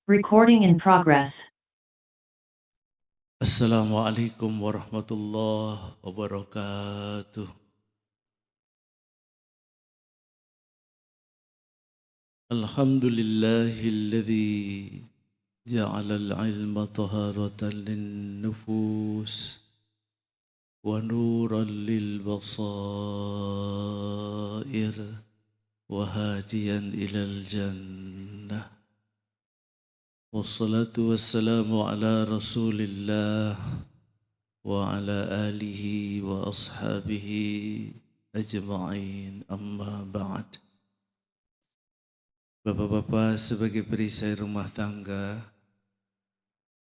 Recording in progress. Assalamualaikum warahmatullahi wabarakatuh. Alhamdulillahilladzi ja'ala al-ilma taharatan lin-nufus wa nuran lil-basair wa hadiyan ilal jannah. Wassalatu wassalamu ala rasulillah wa ala alihi wa ashabihi ajma'in, amma ba'd. Bapak-bapak sebagai perisai rumah tangga,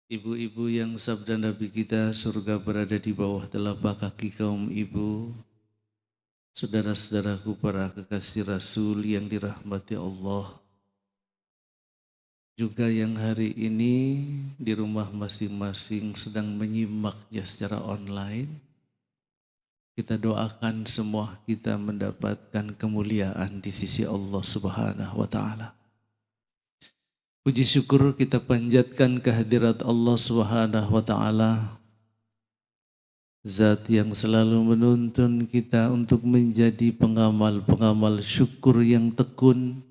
ibu-ibu yang sabda Nabi kita surga berada di bawah telapak kaki kaum ibu, saudara-saudaraku para kekasih Rasul yang dirahmati Allah, juga yang hari ini di rumah masing-masing sedang menyimaknya secara online, kita doakan semua kita mendapatkan kemuliaan di sisi Allah Subhanahu wa Ta'ala. Puji syukur kita panjatkan kehadirat Allah Subhanahu wa Ta'ala, Zat yang selalu menuntun kita untuk menjadi pengamal-pengamal syukur yang tekun.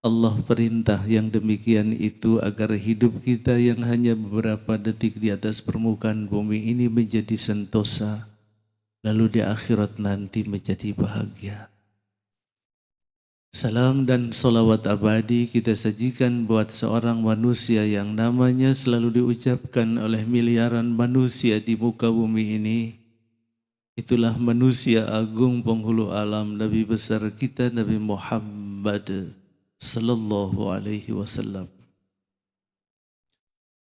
Allah perintah yang demikian itu agar hidup kita yang hanya beberapa detik di atas permukaan bumi ini menjadi sentosa, lalu di akhirat nanti menjadi bahagia. Salam dan salawat abadi kita sajikan buat seorang manusia yang namanya selalu diucapkan oleh miliaran manusia di muka bumi ini. Itulah manusia agung penghulu alam, Nabi besar kita Nabi Muhammad sallallahu alaihi wasallam.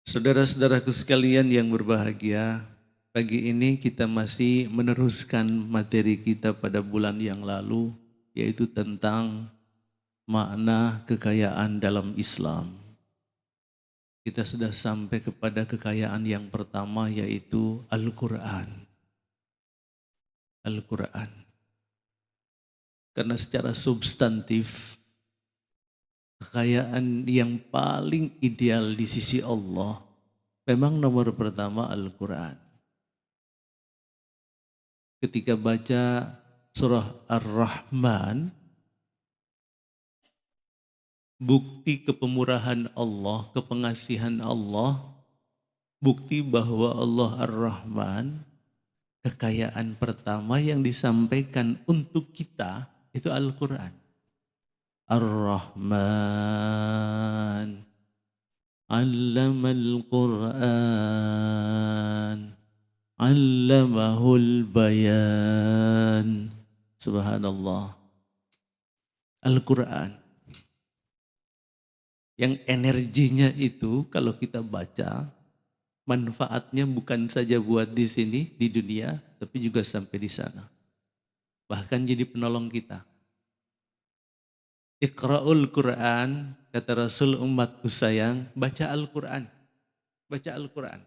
Saudara-saudaraku sekalian yang berbahagia, pagi ini kita masih meneruskan materi kita pada bulan yang lalu, yaitu tentang makna kekayaan dalam Islam. Kita sudah sampai kepada kekayaan yang pertama, yaitu Al-Quran. Al-Quran. Karena secara substantif, kekayaan yang paling ideal di sisi Allah memang nomor pertama Al-Quran. Ketika baca surah Ar-Rahman, bukti kepemurahan Allah, kepengasihan Allah, bukti bahwa Allah Ar-Rahman, kekayaan pertama yang disampaikan untuk kita itu Al-Quran. Ar-Rahman, Allamal Quran, Allamahul Bayan. Subhanallah. Al-Quran yang energinya itu kalau kita baca, manfaatnya bukan saja buat di sini, di dunia, tapi juga sampai di sana. Bahkan jadi penolong kita. Iqra'ul Quran, kata Rasul umatku sayang, baca Al-Quran. Baca Al-Quran.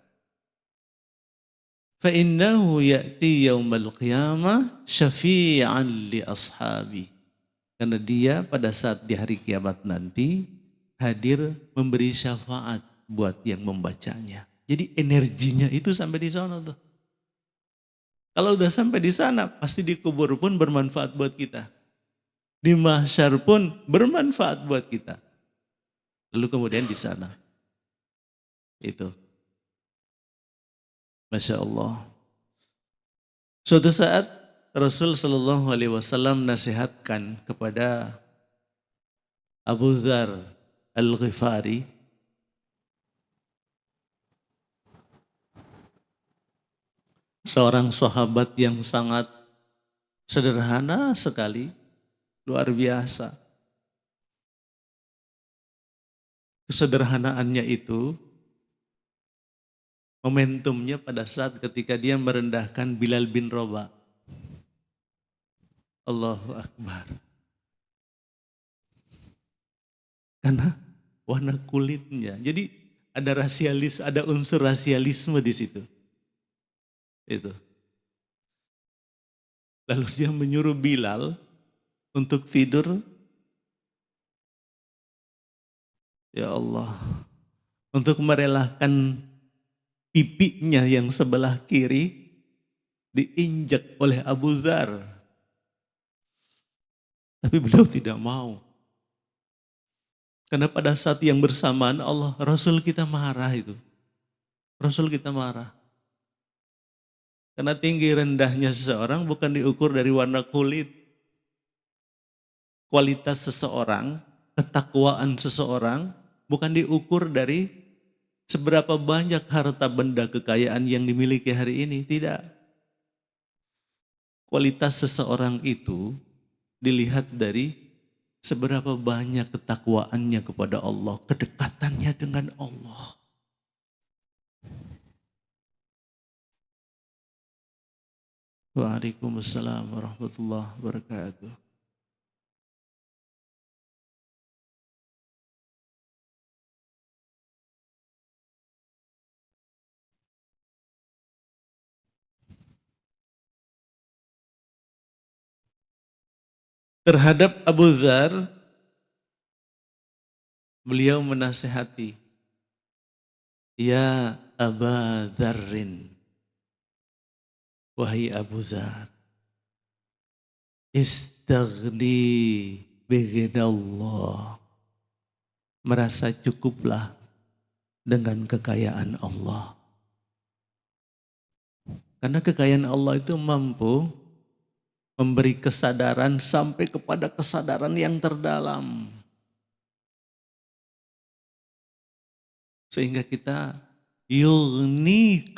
Fa'innahu ya'ti yawmal qiyamah syafi'an li ashabi. Karena dia pada saat di hari kiamat nanti hadir memberi syafaat buat yang membacanya. Jadi energinya itu sampai di sana tuh. Kalau udah sampai di sana, pasti di kubur pun bermanfaat buat kita. Di mahsyar pun bermanfaat buat kita. Lalu kemudian di sana. Itu. Masya Allah. Suatu saat Rasul Shallallahu Alaihi Wasallam nasihatkan kepada Abu Dzar Al-Ghifari, seorang sahabat yang sangat sederhana sekali, luar biasa. Kesederhanaannya itu momentumnya pada saat ketika dia merendahkan Bilal bin Rabah. Allahu Akbar. Karena warna kulitnya. Jadi ada ada unsur rasialisme di situ. Itu. Lalu dia menyuruh Bilal untuk tidur Ya Allah, untuk merelakan pipinya yang sebelah kiri diinjak oleh Abu Dzar. Tapi beliau tidak mau. Karena pada saat yang bersamaan Rasul kita marah itu. Rasul kita marah. Karena tinggi rendahnya seseorang bukan diukur dari warna kulit. Kualitas seseorang, ketakwaan seseorang bukan diukur dari seberapa banyak harta benda kekayaan yang dimiliki hari ini. Tidak. Kualitas seseorang itu dilihat dari seberapa banyak ketakwaannya kepada Allah, kedekatannya dengan Allah. Waalaikumsalam warahmatullahi wabarakatuh. Terhadap Abu Dzar, beliau menasehati, ya Aba Dzarrin, wahai Abu Dzar, istaghni bighidallah, merasa cukuplah dengan kekayaan Allah. Karena kekayaan Allah itu mampu memberi kesadaran sampai kepada kesadaran yang terdalam. Sehingga kita yughnikallah,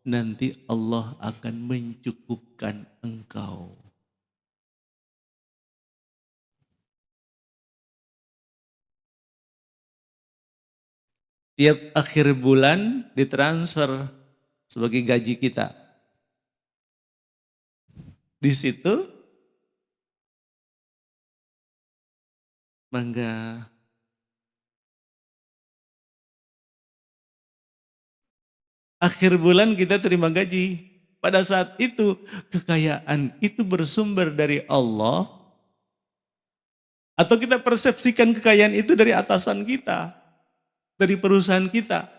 nanti Allah akan mencukupkan engkau. Tiap akhir bulan ditransfer sebagai gaji kita. Di situ mangga akhir bulan kita terima gaji. Pada saat itu kekayaan itu bersumber dari Allah atau kita persepsikan kekayaan itu dari atasan kita, dari perusahaan kita.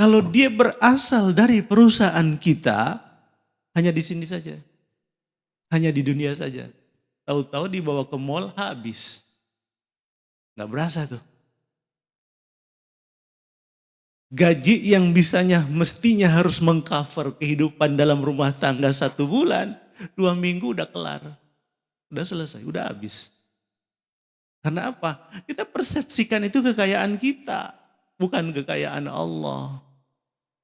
Kalau dia berasal dari perusahaan kita, hanya di sini saja. Hanya di dunia saja. Tahu-tahu dibawa ke mall habis. Nggak berasa tuh. Gaji yang mestinya harus mengcover kehidupan dalam rumah tangga 1 bulan, 2 minggu udah kelar. Udah selesai, udah habis. Karena apa? Kita persepsikan itu kekayaan kita, bukan kekayaan Allah.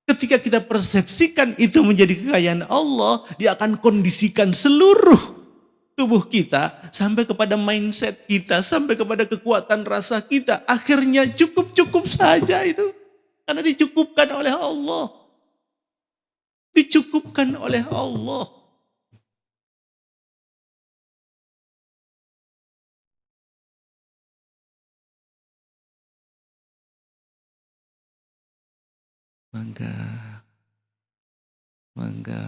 Ketika kita persepsikan itu menjadi kekayaan Allah, dia akan kondisikan seluruh tubuh kita sampai kepada mindset kita, sampai kepada kekuatan rasa kita. Akhirnya cukup-cukup saja itu. Karena dicukupkan oleh Allah. Dicukupkan oleh Allah. Mangga.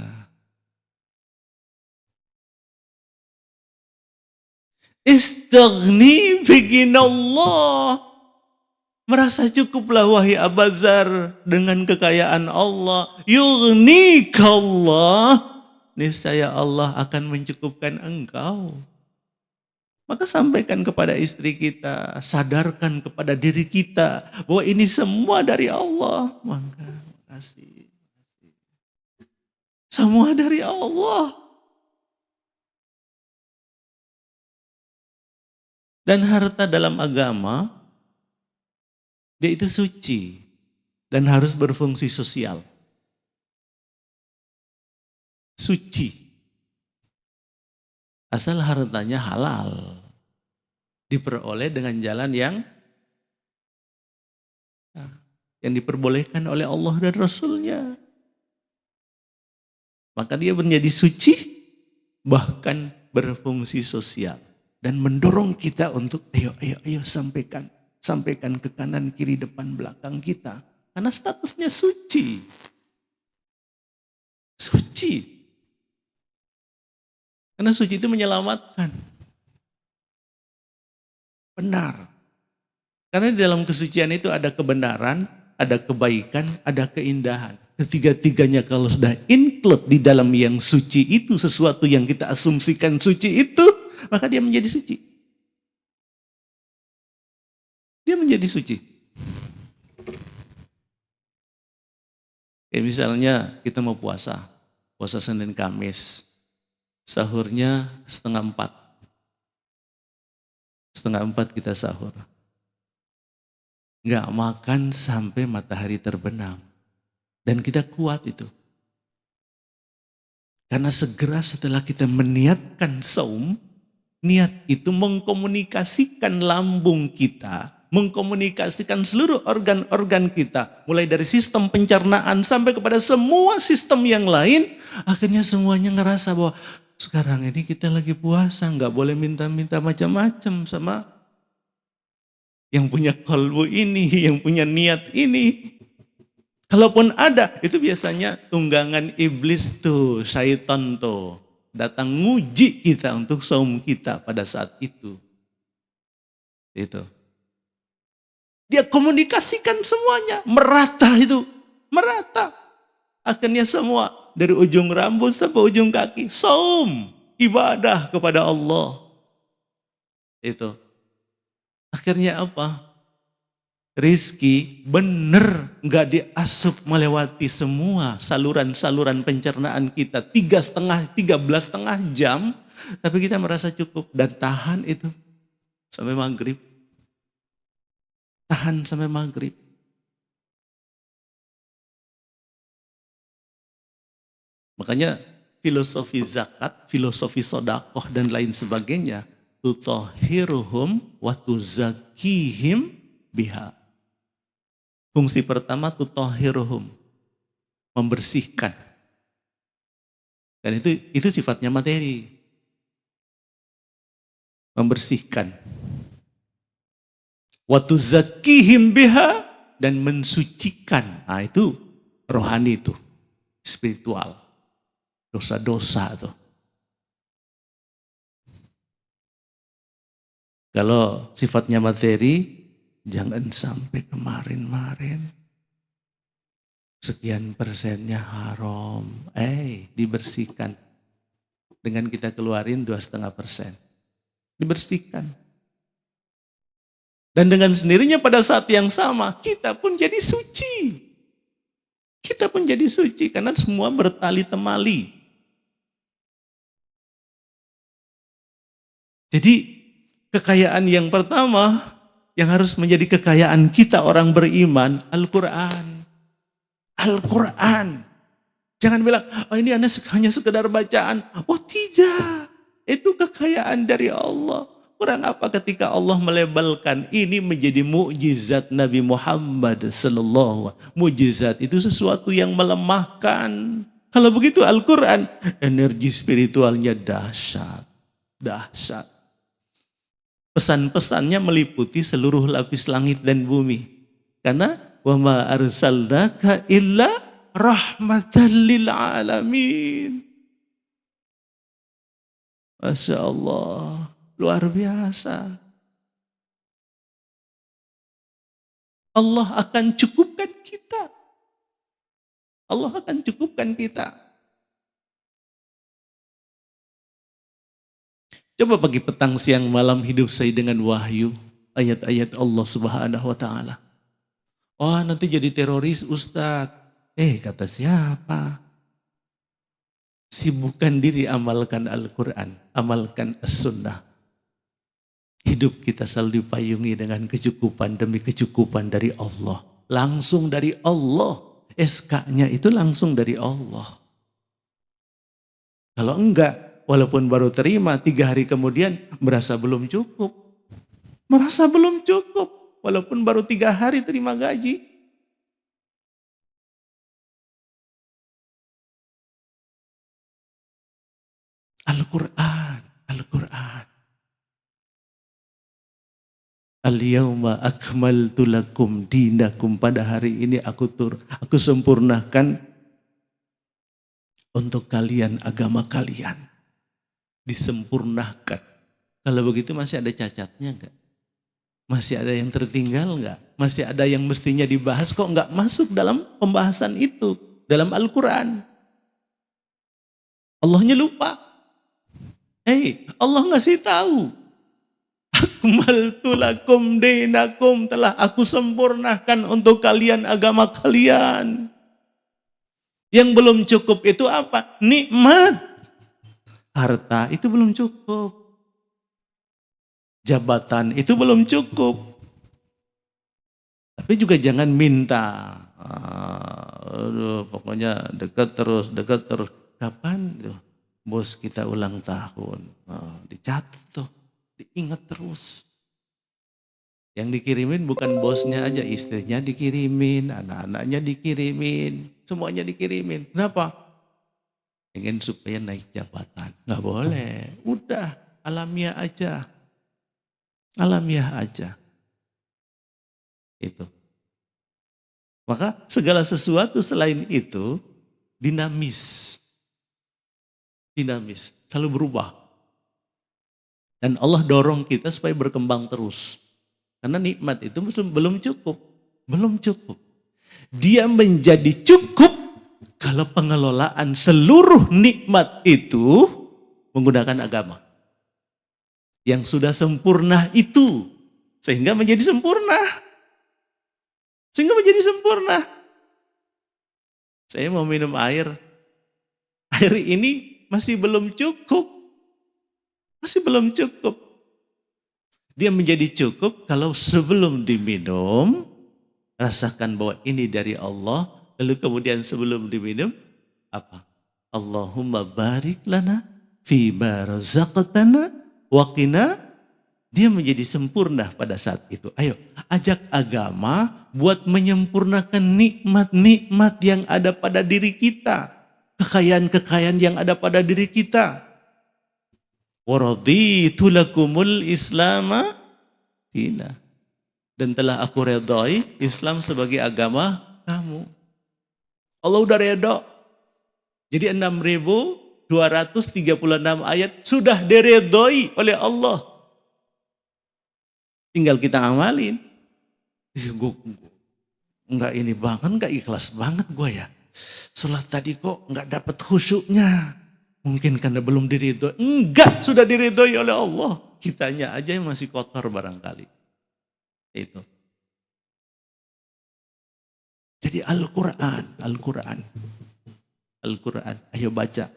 Istaghni biginallah. Merasa cukuplah wahai Abu Dzar dengan kekayaan Allah. Yughnikallah. Niscaya Allah akan mencukupkan engkau. Maka sampaikan kepada istri kita, sadarkan kepada diri kita bahwa ini semua dari Allah. Maka kasih. Semua dari Allah. Dan harta dalam agama, dia itu suci dan harus berfungsi sosial. Suci. Asal hartanya halal. Diperoleh dengan jalan yang diperbolehkan oleh Allah dan Rasulnya. Maka dia menjadi suci, bahkan berfungsi sosial. Dan mendorong kita untuk ayo sampaikan ke kanan, kiri, depan, belakang kita. Karena statusnya suci. Suci. Karena suci itu menyelamatkan. benar. Karena di dalam kesucian itu ada kebenaran, ada kebaikan, ada keindahan. Ketiga-tiganya kalau sudah include di dalam yang suci itu, sesuatu yang kita asumsikan suci itu, maka dia menjadi suci. Dia menjadi suci. Kayak misalnya kita mau puasa Senin Kamis, sahurnya 3:30. 3:30 kita sahur. Nggak makan sampai matahari terbenam. Dan kita kuat itu. Karena segera setelah kita meniatkan saum, niat itu mengkomunikasikan lambung kita, mengkomunikasikan seluruh organ-organ kita, mulai dari sistem pencernaan sampai kepada semua sistem yang lain, akhirnya semuanya ngerasa bahwa sekarang ini kita lagi puasa, nggak boleh minta-minta macam-macam sama yang punya kalbu ini, yang punya niat ini. Kalaupun ada, itu biasanya tunggangan iblis tuh, syaitan tuh, datang nguji kita untuk saum kita pada saat itu. Itu. Dia komunikasikan semuanya, merata itu, merata. Akhirnya semua, dari ujung rambut sampai ujung kaki, saum, ibadah kepada Allah. Itu. Akhirnya apa? Rizki bener nggak diasup melewati semua saluran-saluran pencernaan kita 13,5 jam, tapi kita merasa cukup dan tahan itu sampai maghrib. Tahan sampai maghrib. Makanya filosofi zakat, filosofi sodakoh dan lain sebagainya, tutahhiruhum wa tuzakihim biha. Fungsi pertama tutahhiruhum, membersihkan. Dan itu sifatnya materi. Membersihkan. Wa tuzakkihim biha, dan mensucikan. Nah, itu rohani itu, spiritual. Dosa-dosa tuh. Kalau sifatnya materi, jangan sampai kemarin-marin sekian persennya haram. Dibersihkan. Dengan kita keluarin 2,5%. Dibersihkan. Dan dengan sendirinya pada saat yang sama, kita pun jadi suci. Kita pun jadi suci karena semua bertali temali. Jadi kekayaan yang pertama yang harus menjadi kekayaan kita orang beriman, Al-Quran. Al-Quran. Jangan bilang, ini hanya sekedar bacaan. Oh tidak, itu kekayaan dari Allah. Kurang apa ketika Allah melabelkan ini menjadi mukjizat Nabi Muhammad sallallahu alaihi wasallam. Mukjizat itu sesuatu yang melemahkan. Kalau begitu Al-Quran, energi spiritualnya dahsyat. Dahsyat. Pesan-pesannya meliputi seluruh lapis langit dan bumi. Karena wa ma arsalnaka illa rahmatan lil alamin. Masya Allah, luar biasa. Allah akan cukupkan kita. Allah akan cukupkan kita. Coba pagi, petang, siang, malam hidup saya dengan wahyu. Ayat-ayat Allah Subhanahu wa ta'ala. Oh nanti jadi teroris Ustadz. Kata siapa? Sibukkan diri amalkan Al-Quran. Amalkan As-Sunnah. Hidup kita selalu dipayungi dengan kecukupan demi kecukupan dari Allah. Langsung dari Allah. SK-nya itu langsung dari Allah. Kalau enggak, walaupun baru terima 3 hari kemudian merasa belum cukup. Merasa belum cukup. Walaupun baru 3 hari terima gaji. Al-Quran. Al-Quran. Al-yawma akmaltu lakum dinakum. Pada hari ini aku sempurnakan untuk kalian agama kalian. Disempurnakan. Kalau begitu masih ada cacatnya enggak? Masih ada yang tertinggal nggak? Masih ada yang mestinya dibahas kok nggak masuk dalam pembahasan itu dalam Al-Quran? Allahnya lupa. Allah ngasih tahu. Akmaltu lakum dinakum, telah aku sempurnakan untuk kalian agama kalian. Yang belum cukup itu apa? Nikmat. Harta itu belum cukup. Jabatan itu belum cukup. Tapi juga jangan minta. Pokoknya dekat terus. Kapan tuh bos kita ulang tahun? Dicatat tuh, diingat terus. Yang dikirimin bukan bosnya aja, istrinya dikirimin, anak-anaknya dikirimin, semuanya dikirimin. Kenapa? Pengen supaya naik jabatan. Nggak boleh, udah alamiah aja. Alamiah aja. Itu. Maka segala sesuatu selain itu dinamis. Dinamis, selalu berubah. Dan Allah dorong kita supaya berkembang terus. Karena nikmat itu belum cukup. Belum cukup. Dia menjadi cukup kalau pengelolaan seluruh nikmat itu menggunakan agama. Yang sudah sempurna itu. Sehingga menjadi sempurna. Sehingga menjadi sempurna. Saya mau minum air. Air ini masih belum cukup. Masih belum cukup. Dia menjadi cukup kalau sebelum diminum, rasakan bahwa ini dari Allah. Lalu kemudian sebelum diminum, apa? Allahumma barik lana fima razaqtana wa qina. Dia menjadi sempurna pada saat itu. Ayo, ajak agama buat menyempurnakan nikmat-nikmat yang ada pada diri kita. Kekayaan-kekayaan yang ada pada diri kita. Waraditu lakumul islama dina. Dan telah aku redai Islam sebagai agama kamu. Allah udah redha. Jadi 6.236 ayat sudah diredai oleh Allah. Tinggal kita amalin. Enggak ini banget, enggak ikhlas banget gue ya. Sholat tadi kok enggak dapat khusyuknya. Mungkin karena belum diridhoi. Enggak, sudah diridhoi oleh Allah. Kitanya aja yang masih kotor barangkali. Itu. Jadi Al-Quran. Ayo baca.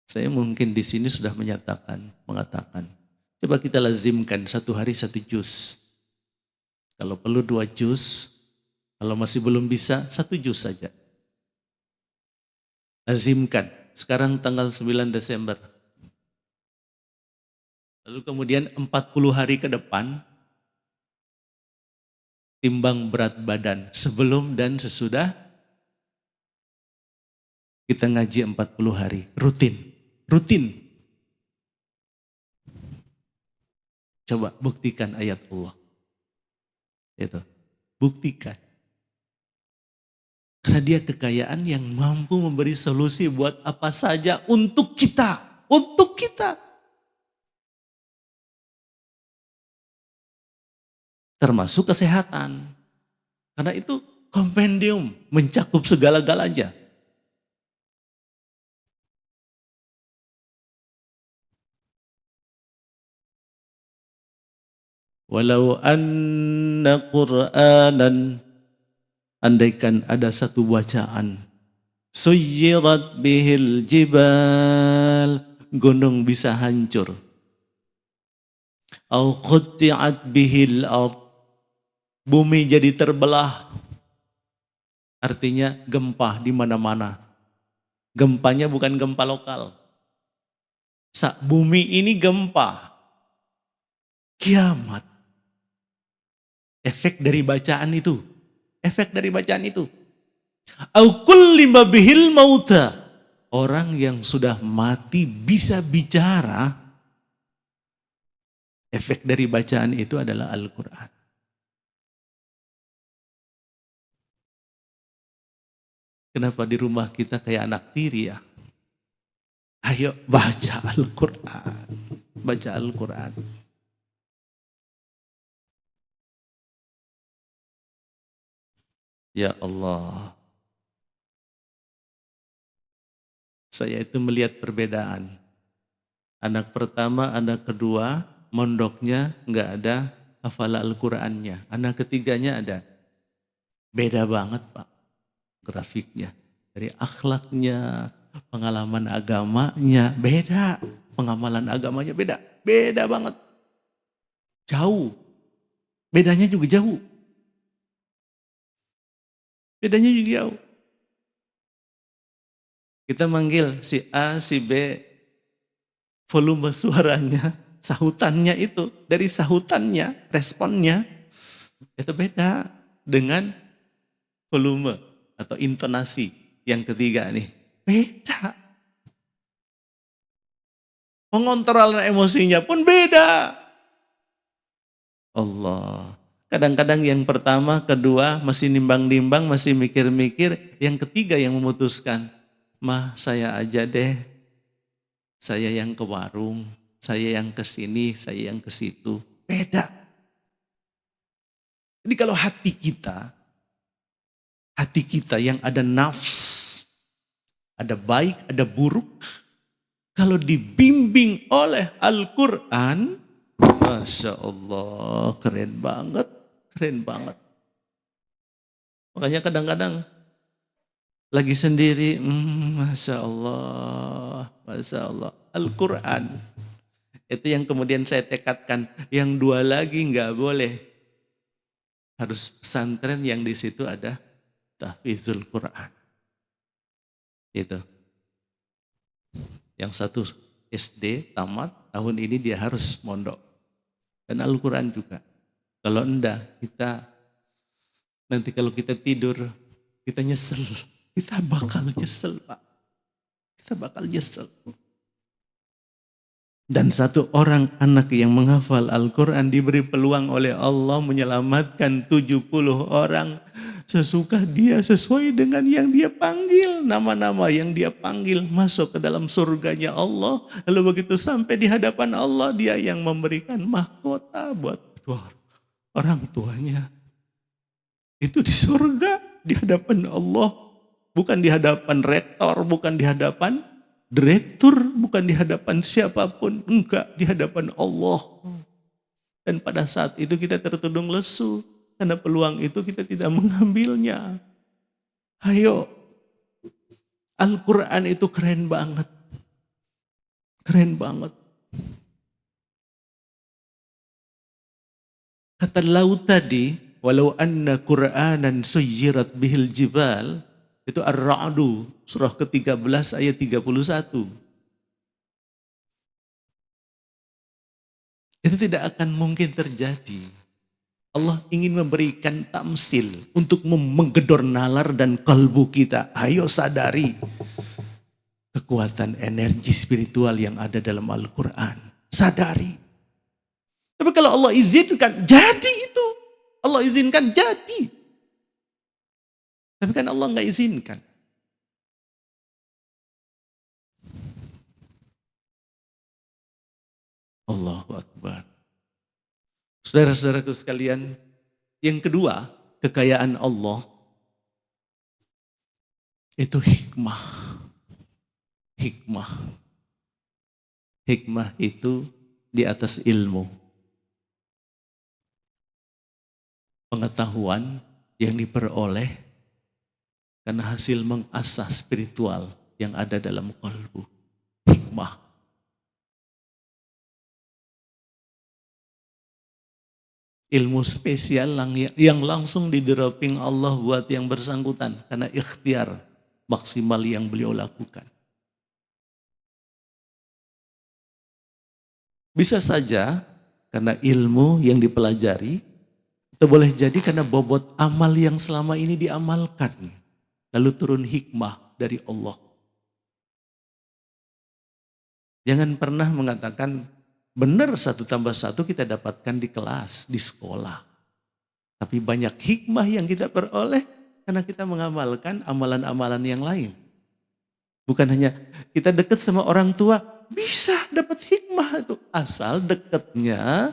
Saya mungkin di sini sudah mengatakan. Coba kita lazimkan 1 hari 1 juz. Kalau perlu 2 juz. Kalau masih belum bisa, 1 juz saja. Lazimkan. Sekarang tanggal 9 Desember. Lalu kemudian 40 hari ke depan, timbang berat badan sebelum dan sesudah kita ngaji 40 hari. Rutin. Coba buktikan ayat Allah. Itu. Buktikan. Karena dia kekayaan yang mampu memberi solusi buat apa saja untuk kita. Untuk kita. Termasuk kesehatan. Karena itu kompendium mencakup segala-galanya. Walau anna Qur'anan, andaikan ada satu bacaan, suyyirat bihil jibal, gunung bisa hancur. Au qutti'at bihil ard, bumi jadi terbelah. Artinya gempa di mana-mana. Gempanya bukan gempa lokal. Bumi ini gempa. Kiamat. Efek dari bacaan itu. Au kullima bihil mauta, orang yang sudah mati bisa bicara. Efek dari bacaan itu adalah Al-Quran. Kenapa di rumah kita kayak anak tiri ya? Ayo baca Al-Quran. Baca Al-Quran. Ya Allah. Saya itu melihat perbedaan. Anak pertama, anak kedua, mondoknya nggak ada hafalan Al-Qurannya. Anak ketiganya ada. Beda banget Pak grafiknya. Dari akhlaknya, pengalaman agamanya beda. Pengamalan agamanya beda. Beda banget. Jauh. Bedanya juga jauh. Bedanya juga jauh. Kita manggil si A, si B, volume suaranya, sahutannya itu, dari sahutannya, responnya, itu beda dengan volume atau intonasi yang ketiga nih. Beda. Mengontrol emosinya pun beda. Allah. Kadang-kadang yang pertama, kedua masih nimbang-nimbang, masih mikir-mikir. Yang ketiga yang memutuskan, mah saya aja deh. Saya yang ke warung, saya yang ke sini, saya yang ke situ. Beda. Jadi kalau hati kita yang ada nafs, ada baik, ada buruk, kalau dibimbing oleh Al-Quran, Masya Allah, keren banget, keren banget. Makanya kadang-kadang lagi sendiri, Masya Allah, Masya Allah. Al-Quran, itu yang kemudian saya tekadkan, yang dua lagi nggak boleh. Harus pesantren yang di situ ada tahfidzul Quran. Itu. Yang satu SD tamat, tahun ini dia harus mondok. Dan Al-Quran juga. Kalau enggak, nanti kalau kita tidur, kita nyesel. Kita bakal nyesel, Pak. Kita bakal nyesel. Dan satu orang anak yang menghafal Al-Quran diberi peluang oleh Allah menyelamatkan 70 orang. Sesuka dia sesuai dengan yang dia panggil. Nama-nama yang dia panggil masuk ke dalam surganya Allah. Lalu begitu sampai di hadapan Allah, dia yang memberikan mahkota buat orang tuanya. Itu di surga, di hadapan Allah. Bukan di hadapan rektor, bukan di hadapan direktur, bukan di hadapan siapapun. Enggak, di hadapan Allah. Dan pada saat itu kita tertundung lesu. Karena peluang itu kita tidak mengambilnya. Ayo, Al-Quran itu keren banget. Keren banget. Kata laut tadi, walau anna Qur'anan suyyirat bihil jibal, itu Ar-Ra'du, surah ke-13 ayat 31. Itu tidak akan mungkin terjadi. Allah ingin memberikan tamsil untuk menggedor nalar dan kalbu kita. Ayo sadari kekuatan energi spiritual yang ada dalam Al-Quran. Sadari. Tapi kalau Allah izinkan, jadi itu. Allah izinkan, jadi. Tapi kan Allah nggak izinkan. Allahu Akbar. Saudara-saudaraku sekalian, yang kedua, kekayaan Allah itu hikmah. Hikmah. Hikmah itu di atas ilmu. Pengetahuan yang diperoleh karena hasil mengasah spiritual yang ada dalam kalbu. Hikmah. Ilmu spesial yang langsung di-dropping Allah buat yang bersangkutan karena ikhtiar maksimal yang beliau lakukan. Bisa saja karena ilmu yang dipelajari, atau boleh jadi karena bobot amal yang selama ini diamalkan. Lalu turun hikmah dari Allah. Jangan pernah mengatakan, benar 1 tambah 1 kita dapatkan di kelas, di sekolah. Tapi banyak hikmah yang kita peroleh karena kita mengamalkan amalan-amalan yang lain. Bukan hanya kita dekat sama orang tua, bisa dapat hikmah itu. Asal dekatnya,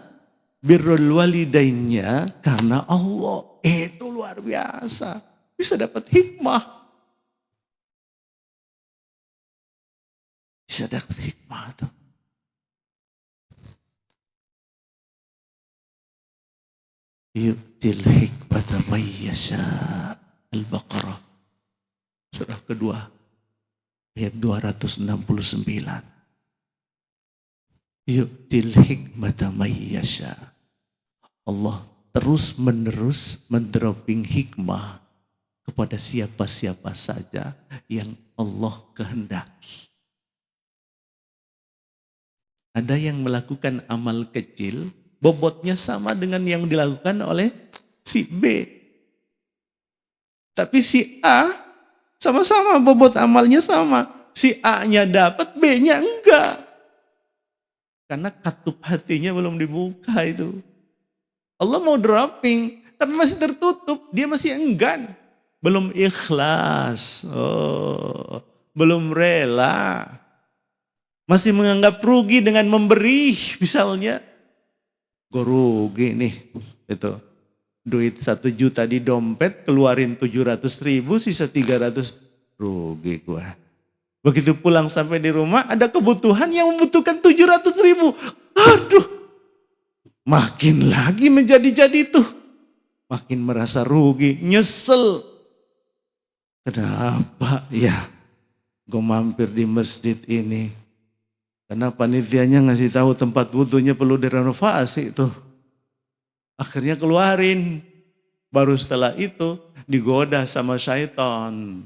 birrul walidainnya karena Allah. Itu luar biasa. Bisa dapat hikmah. Bisa dapat hikmah tuh. Yu'til hikmata may yasha. Al-Baqarah. Surah kedua. Ayat 269. Yu'til hikmata may yasha. Allah terus menerus mendropping hikmah kepada siapa-siapa saja yang Allah kehendaki. Ada yang melakukan amal kecil, bobotnya sama dengan yang dilakukan oleh si B. Tapi si A sama-sama bobot amalnya sama. Si A-nya dapat, B-nya enggak. Karena katup hatinya belum dibuka itu. Allah mau dropping, tapi masih tertutup. Dia masih enggan. Belum ikhlas. Belum rela. Masih menganggap rugi dengan memberi. Misalnya, gue rugi nih. Itu. Duit 1 juta di dompet, keluarin 700.000, sisa 300. Rugi gue. Begitu pulang sampai di rumah, ada kebutuhan yang membutuhkan 700.000. Aduh. Makin lagi menjadi-jadi tuh. Makin merasa rugi, nyesel. Kenapa ya gue mampir di masjid ini? Karena panitianya ngasih tahu tempat wudhunya perlu direnovasi tuh. Akhirnya keluarin. Baru setelah itu digoda sama syaitan.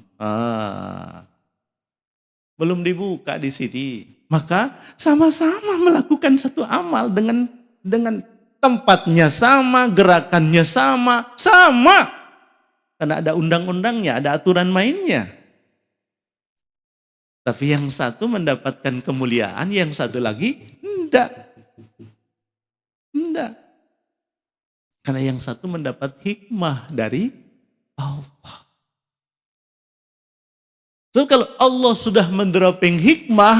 Belum dibuka di sini. Maka sama-sama melakukan satu amal dengan tempatnya sama, gerakannya sama. Karena ada undang-undangnya, ada aturan mainnya. Tapi yang satu mendapatkan kemuliaan, yang satu lagi enggak. Karena yang satu mendapat hikmah dari Allah. So kalau Allah sudah mendropping hikmah,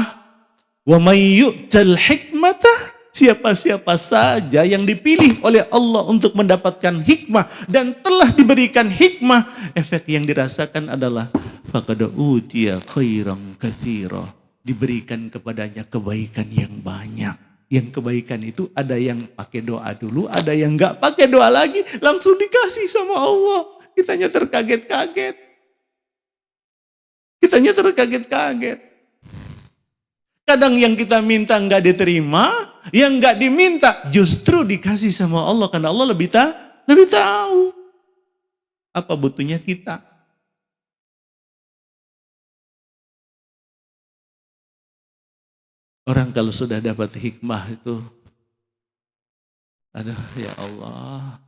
wa may yu'tal hikmata, siapa-siapa saja yang dipilih oleh Allah untuk mendapatkan hikmah dan telah diberikan hikmah, efek yang dirasakan adalah faqad utiya khairan katsira, diberikan kepadanya kebaikan yang banyak. Yang kebaikan itu ada yang pakai doa dulu, ada yang enggak pakai doa lagi, langsung dikasih sama Allah. Kitanya terkaget-kaget. Kadang yang kita minta enggak diterima, yang enggak diminta justru dikasih sama Allah. Karena Allah lebih tahu apa butuhnya kita. Orang kalau sudah dapat hikmah itu, aduh ya Allah,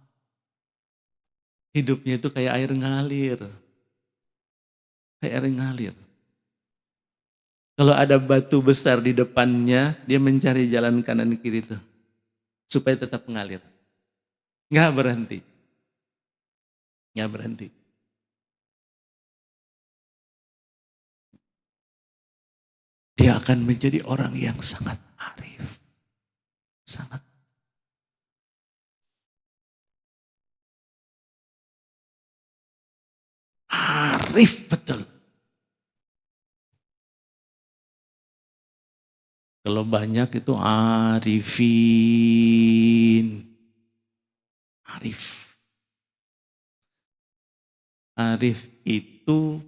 hidupnya itu kayak air ngalir. Kalau ada batu besar di depannya, dia mencari jalan kanan kiri itu supaya tetap mengalir. Nggak berhenti. Dia akan menjadi orang yang sangat arif. Arif betul. Kalau banyak itu arifin. Arif itu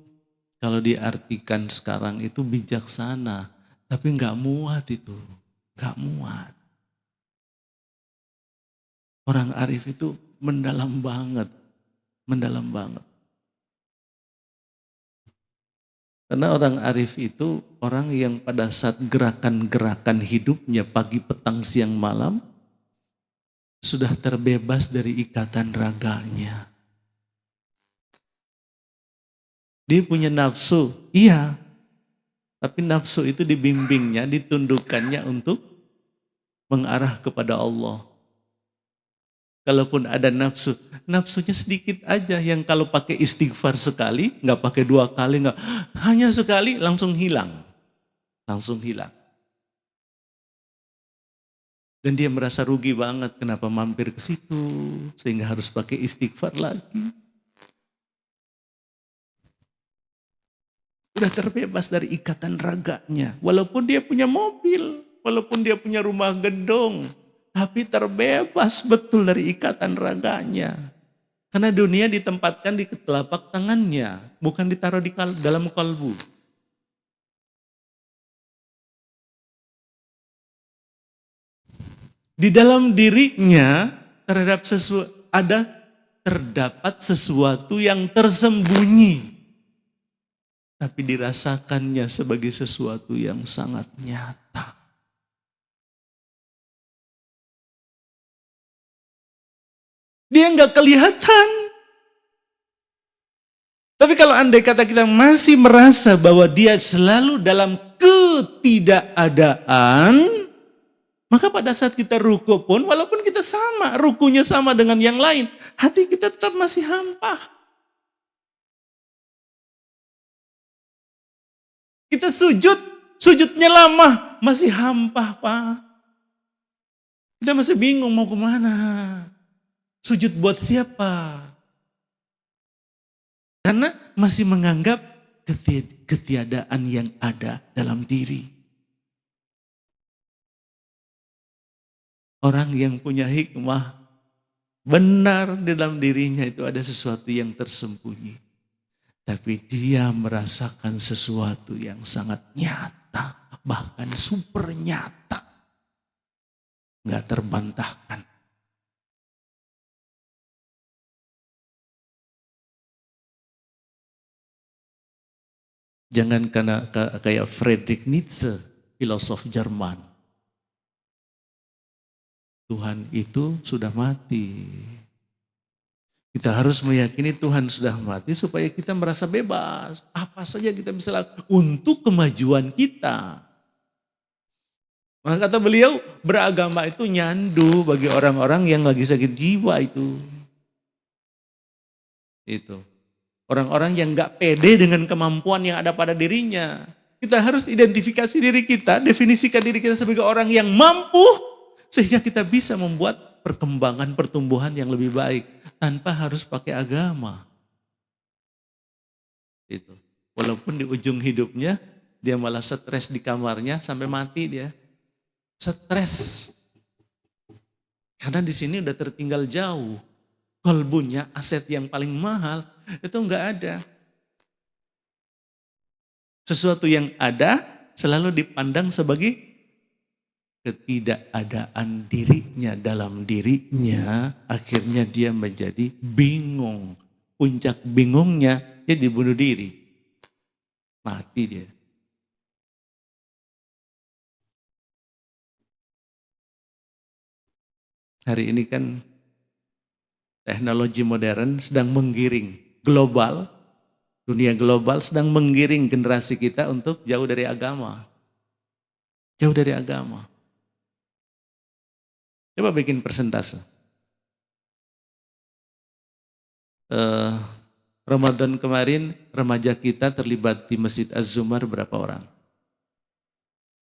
kalau diartikan sekarang itu bijaksana, tapi nggak muat itu, nggak muat. Orang arif itu mendalam banget. Karena orang arif itu orang yang pada saat gerakan-gerakan hidupnya pagi, petang, siang, malam sudah terbebas dari ikatan raganya. Dia punya nafsu, iya. Tapi nafsu itu dibimbingnya, ditundukkannya untuk mengarah kepada Allah. Kalaupun ada nafsu, nafsunya sedikit aja. Yang kalau pakai istighfar sekali, nggak pakai 2 kali, nggak, hanya sekali langsung hilang. Langsung hilang. Dan dia merasa rugi banget kenapa mampir ke situ, sehingga harus pakai istighfar lagi. Udah terbebas dari ikatan raganya. Walaupun dia punya mobil, walaupun dia punya rumah gedung, tapi terbebas betul dari ikatan raganya. Karena dunia ditempatkan di telapak tangannya, bukan ditaruh di dalam kalbu. Di dalam dirinya terdapat sesuatu yang tersembunyi, tapi dirasakannya sebagai sesuatu yang sangat nyata. Dia nggak kelihatan. Tapi kalau andai kata kita masih merasa bahwa dia selalu dalam ketidakadaan, maka pada saat kita ruku pun, walaupun kita sama, rukunya sama dengan yang lain, hati kita tetap masih hampa. Kita sujudnya lama, masih hampa, Pak. Kita masih bingung mau kemana. Sujud buat siapa? Karena masih menganggap ketiadaan yang ada dalam diri. Orang yang punya hikmah, benar di dalam dirinya itu ada sesuatu yang tersembunyi. Tapi dia merasakan sesuatu yang sangat nyata, bahkan super nyata. Nggak terbantahkan. Jangan karena kayak Friedrich Nietzsche, filosof Jerman. Tuhan itu sudah mati. Kita harus meyakini Tuhan sudah mati supaya kita merasa bebas. Apa saja kita bisa lakukan untuk kemajuan kita. Maka kata beliau, beragama itu nyandu bagi orang-orang yang lagi sakit jiwa itu. Itu. Orang-orang yang gak pede dengan kemampuan yang ada pada dirinya. Kita harus identifikasi diri kita, definisikan diri kita sebagai orang yang mampu, sehingga kita bisa membuat perkembangan pertumbuhan yang lebih baik tanpa harus pakai agama. Itu. Walaupun di ujung hidupnya dia malah stres di kamarnya sampai mati dia. Stres. Karena di sini udah tertinggal jauh. Kalbunya, aset yang paling mahal itu enggak ada. Sesuatu yang ada selalu dipandang sebagai ketidakadaan dirinya dalam dirinya, akhirnya dia menjadi bingung. Puncak bingungnya dia dibunuh diri. Mati dia. Hari ini kan teknologi modern sedang menggiring global, dunia global sedang menggiring generasi kita untuk jauh dari agama. Jauh dari agama. Coba bikin persentase. Ramadan kemarin remaja kita terlibat di Masjid Az-Zumar berapa orang?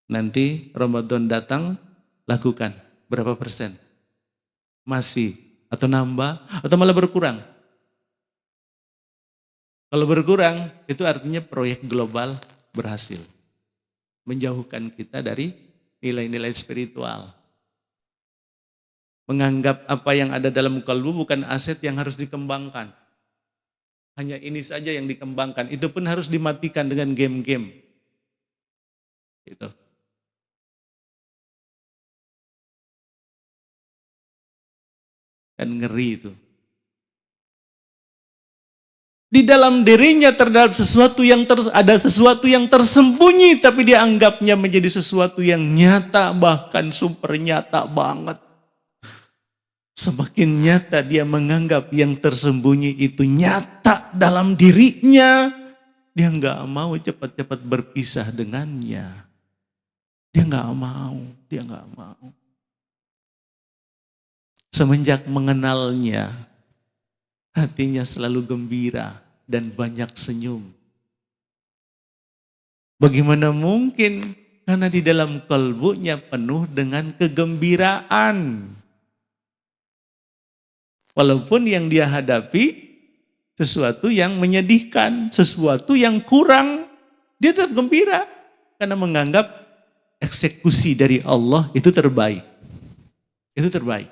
Nanti Ramadan datang, lakukan berapa persen? Masih atau nambah atau malah berkurang? Kalau berkurang itu artinya proyek global berhasil. Menjauhkan kita dari nilai-nilai spiritual. Menganggap apa yang ada dalam kalbu bukan aset yang harus dikembangkan. Hanya ini saja yang dikembangkan. Itu pun harus dimatikan dengan game-game. Gitu. Dan ngeri itu. Di dalam dirinya terdapat sesuatu yang ada sesuatu yang tersembunyi, tapi dia anggapnya menjadi sesuatu yang nyata, bahkan super nyata banget. Semakin nyata dia menganggap yang tersembunyi itu nyata dalam dirinya, dia nggak mau cepat-cepat berpisah dengannya. Dia nggak mau. Semenjak mengenalnya, hatinya selalu gembira dan banyak senyum. Bagaimana mungkin? Karena di dalam kalbunya penuh dengan kegembiraan. Walaupun yang dia hadapi sesuatu yang menyedihkan, sesuatu yang kurang, dia tetap gembira. Karena menganggap eksekusi dari Allah itu terbaik. Itu terbaik.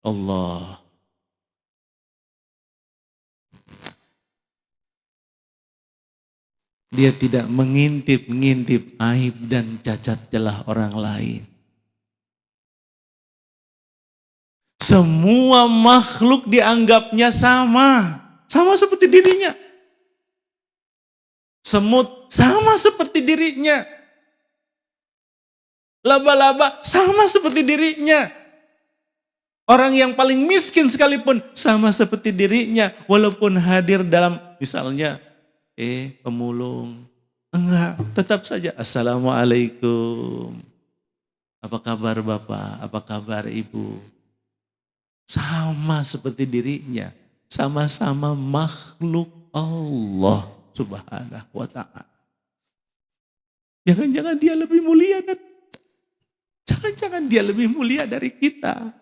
Allah. Dia tidak mengintip-ngintip aib dan cacat celah orang lain. Semua makhluk dianggapnya sama. Sama seperti dirinya. Semut sama seperti dirinya. Laba-laba sama seperti dirinya. Orang yang paling miskin sekalipun sama seperti dirinya. Walaupun hadir dalam misalnya pemulung. Enggak, tetap saja assalamualaikum. Apa kabar Bapak? Apa kabar Ibu? Sama seperti dirinya. Sama-sama makhluk Allah Subhanahu wa ta'ala. Jangan-jangan dia lebih mulia dan jangan-jangan dia lebih mulia dari kita.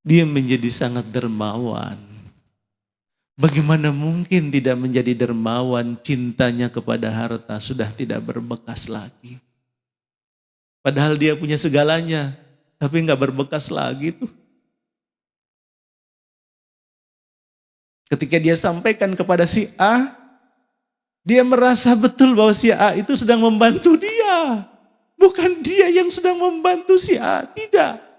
Dia menjadi sangat dermawan. Bagaimana mungkin tidak menjadi dermawan, cintanya kepada harta sudah tidak berbekas lagi. Padahal dia punya segalanya, tapi nggak berbekas lagi tuh. Ketika dia sampaikan kepada si A, dia merasa betul bahwa si A itu sedang membantu dia. Bukan dia yang sedang membantu si A, tidak.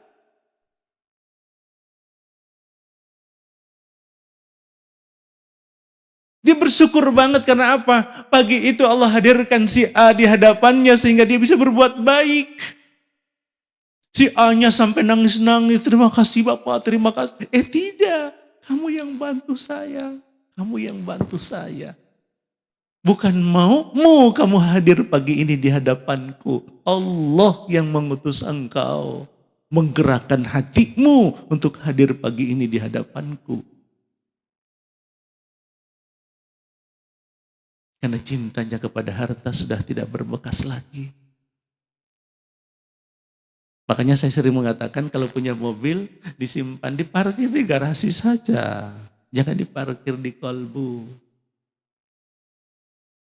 Dia bersyukur banget karena apa? Pagi itu Allah hadirkan si A di hadapannya sehingga dia bisa berbuat baik. Si A-nya sampai nangis-nangis, terima kasih Bapak, terima kasih. Tidak, kamu yang bantu saya, kamu yang bantu saya. Bukan maumu kamu hadir pagi ini di hadapanku. Allah yang mengutus engkau, menggerakkan hatimu untuk hadir pagi ini di hadapanku. Karena cintanya kepada harta sudah tidak berbekas lagi. Makanya saya sering mengatakan kalau punya mobil disimpan, diparkir di garasi saja. Jangan diparkir di kolbu.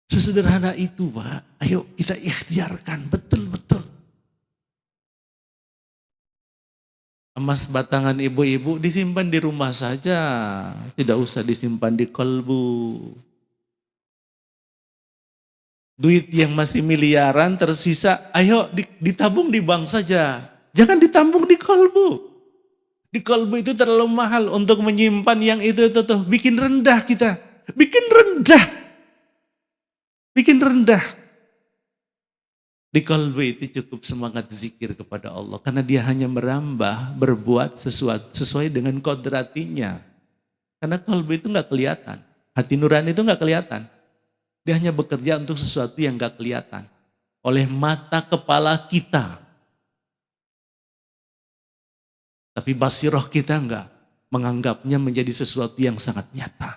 Sesederhana itu Pak, ayo kita ikhtiarkan betul-betul. Emas batangan ibu-ibu disimpan di rumah saja, tidak usah disimpan di kolbu. Duit yang masih miliaran tersisa, ayo ditabung di bank saja. Jangan ditabung di kolbu. Di kolbu itu terlalu mahal untuk menyimpan yang itu tuh. Bikin rendah kita. Bikin rendah. Bikin rendah. Di kolbu itu cukup semangat zikir kepada Allah. Karena dia hanya merambah, berbuat sesuai dengan kodratinya. Karena kolbu itu gak kelihatan. Hati nurani itu gak kelihatan. Dia hanya bekerja untuk sesuatu yang gak kelihatan. Oleh mata kepala kita. Tapi basiroh kita enggak. Menganggapnya menjadi sesuatu yang sangat nyata.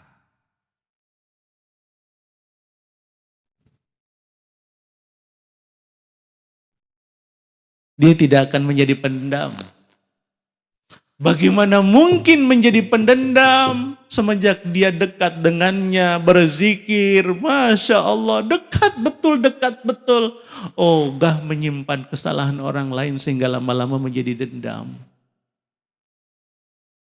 Dia tidak akan menjadi pendendam. Bagaimana mungkin menjadi pendendam semenjak dia dekat dengannya, berzikir, Masya Allah, dekat betul. Ogah menyimpan kesalahan orang lain sehingga lama-lama menjadi dendam.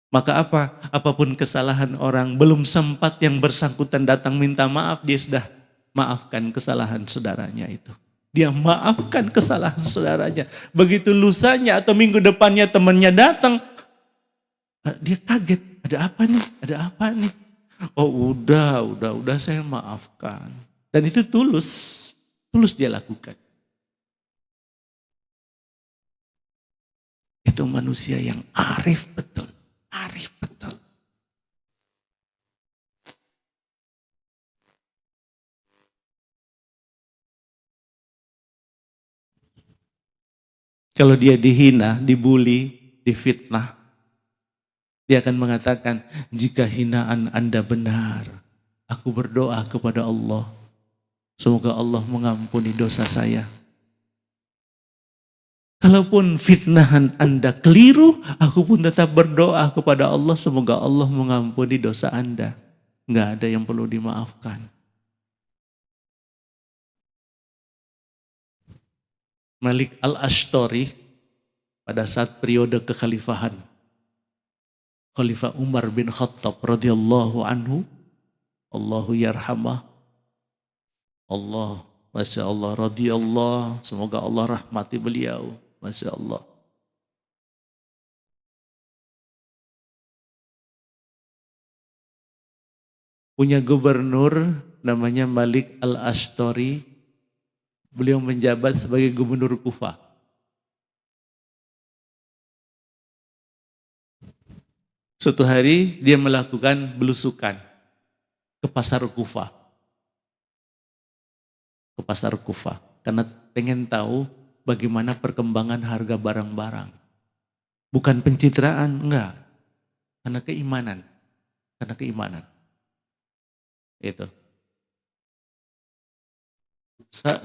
Maka apa? Apapun kesalahan orang, belum sempat yang bersangkutan datang minta maaf, dia sudah maafkan kesalahan saudaranya itu. Dia maafkan kesalahan saudaranya. Begitu lusanya atau minggu depannya temannya datang, dia kaget, ada apa nih? Ada apa nih? Oh udah saya maafkan. Dan itu tulus dia lakukan. itu manusia yang arif betul. Arif betul. Kalau dia dihina, dibully, difitnah, dia akan mengatakan, jika hinaan Anda benar, aku berdoa kepada Allah. Semoga Allah mengampuni dosa saya. Kalaupun fitnahan Anda keliru, aku pun tetap berdoa kepada Allah. Semoga Allah mengampuni dosa Anda. Nggak ada yang perlu dimaafkan. Malik al-Ashtari pada saat periode kekhalifahan Khalifah Umar bin Khattab radhiyallahu anhu, Allahu yarhamah, Allah, Masya Allah, radhiyallah, semoga Allah rahmati beliau, Masya Allah. Punya gubernur namanya Malik al-Ashtari, beliau menjabat sebagai gubernur Kufah. Suatu hari dia melakukan belusukan ke pasar Kufah. Ke pasar Kufah. Karena pengen tahu bagaimana perkembangan harga barang-barang. Bukan pencitraan, enggak. Karena keimanan. Karena keimanan. Itu.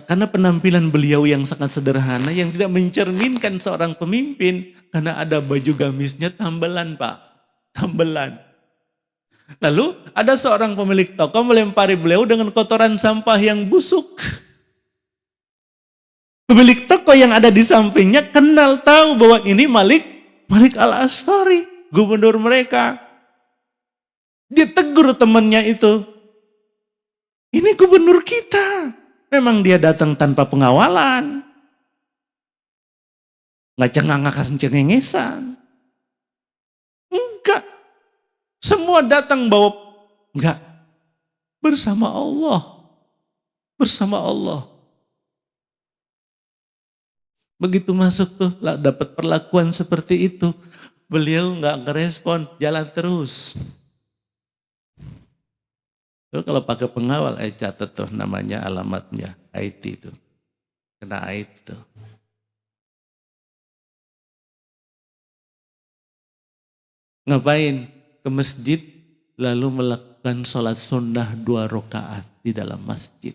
Karena penampilan beliau yang sangat sederhana, yang tidak mencerminkan seorang pemimpin. Karena ada baju gamisnya tambelan, Pak. Tambelan. Lalu ada seorang pemilik toko melempari beliau dengan kotoran sampah yang busuk. Pemilik toko yang ada di sampingnya kenal tahu bahwa ini Malik al-Ashtari, gubernur mereka. Dia tegur temannya itu. Ini gubernur kita. Memang dia datang tanpa pengawalan. Nggak cengengesan. Enggak. Semua datang bawa, enggak. Bersama Allah. Bersama Allah. Begitu masuk tuh, dapat perlakuan seperti itu. Beliau enggak ngerespon, jalan terus. Lalu kalau pakai pengawal, catat tuh namanya, alamatnya, IT itu. Kena IT tuh. Ngapain? Ke masjid, lalu melakukan sholat sunnah 2 rakaat di dalam masjid.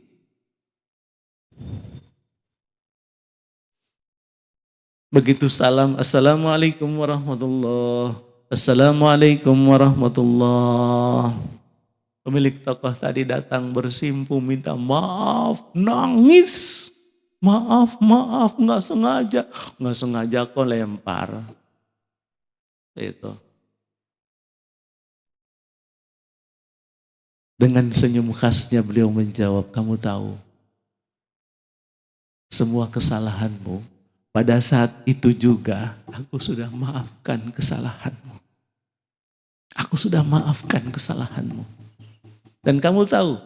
Begitu salam, assalamualaikum warahmatullahi wabarakatuh. Assalamualaikum warahmatullahi wabarakatuh. Pemilik toko tadi datang bersimpu minta maaf, nangis. Maaf, nggak sengaja kok lempar. Itu. Dengan senyum khasnya beliau menjawab, kamu tahu, semua kesalahanmu, pada saat itu juga aku sudah maafkan kesalahanmu. Aku sudah maafkan kesalahanmu. Dan kamu tahu,